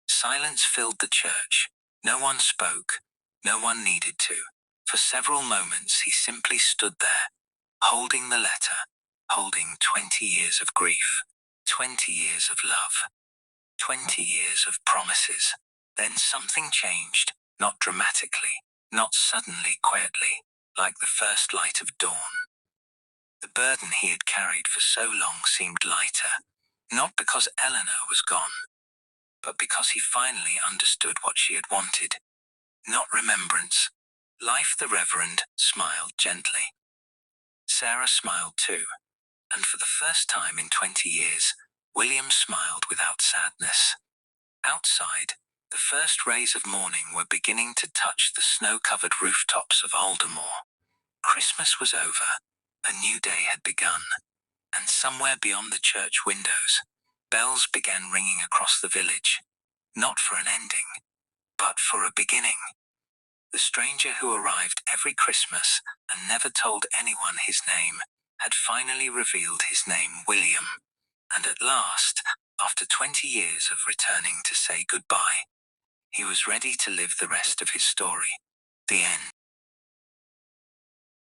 Silence filled the church. No one spoke. No one needed to. For several moments he simply stood there, holding the letter, holding 20 years of grief, 20 years of love, 20 years of promises. Then something changed, not dramatically, not suddenly, quietly, like the first light of dawn. The burden he had carried for so long seemed lighter, not because Eleanor was gone, but because he finally understood what she had wanted. Not remembrance. Life. The Reverend smiled gently. Sarah smiled too, and for the first time in 20 years, William smiled without sadness. Outside, the first rays of morning were beginning to touch the snow-covered rooftops of Aldermore. Christmas was over. A new day had begun, and somewhere beyond the church windows, bells began ringing across the village, not for an ending, but for a beginning. The stranger who arrived every Christmas and never told anyone his name had finally revealed his name, William, and at last, after 20 years of returning to say goodbye, he was ready to live the rest of his story. The end.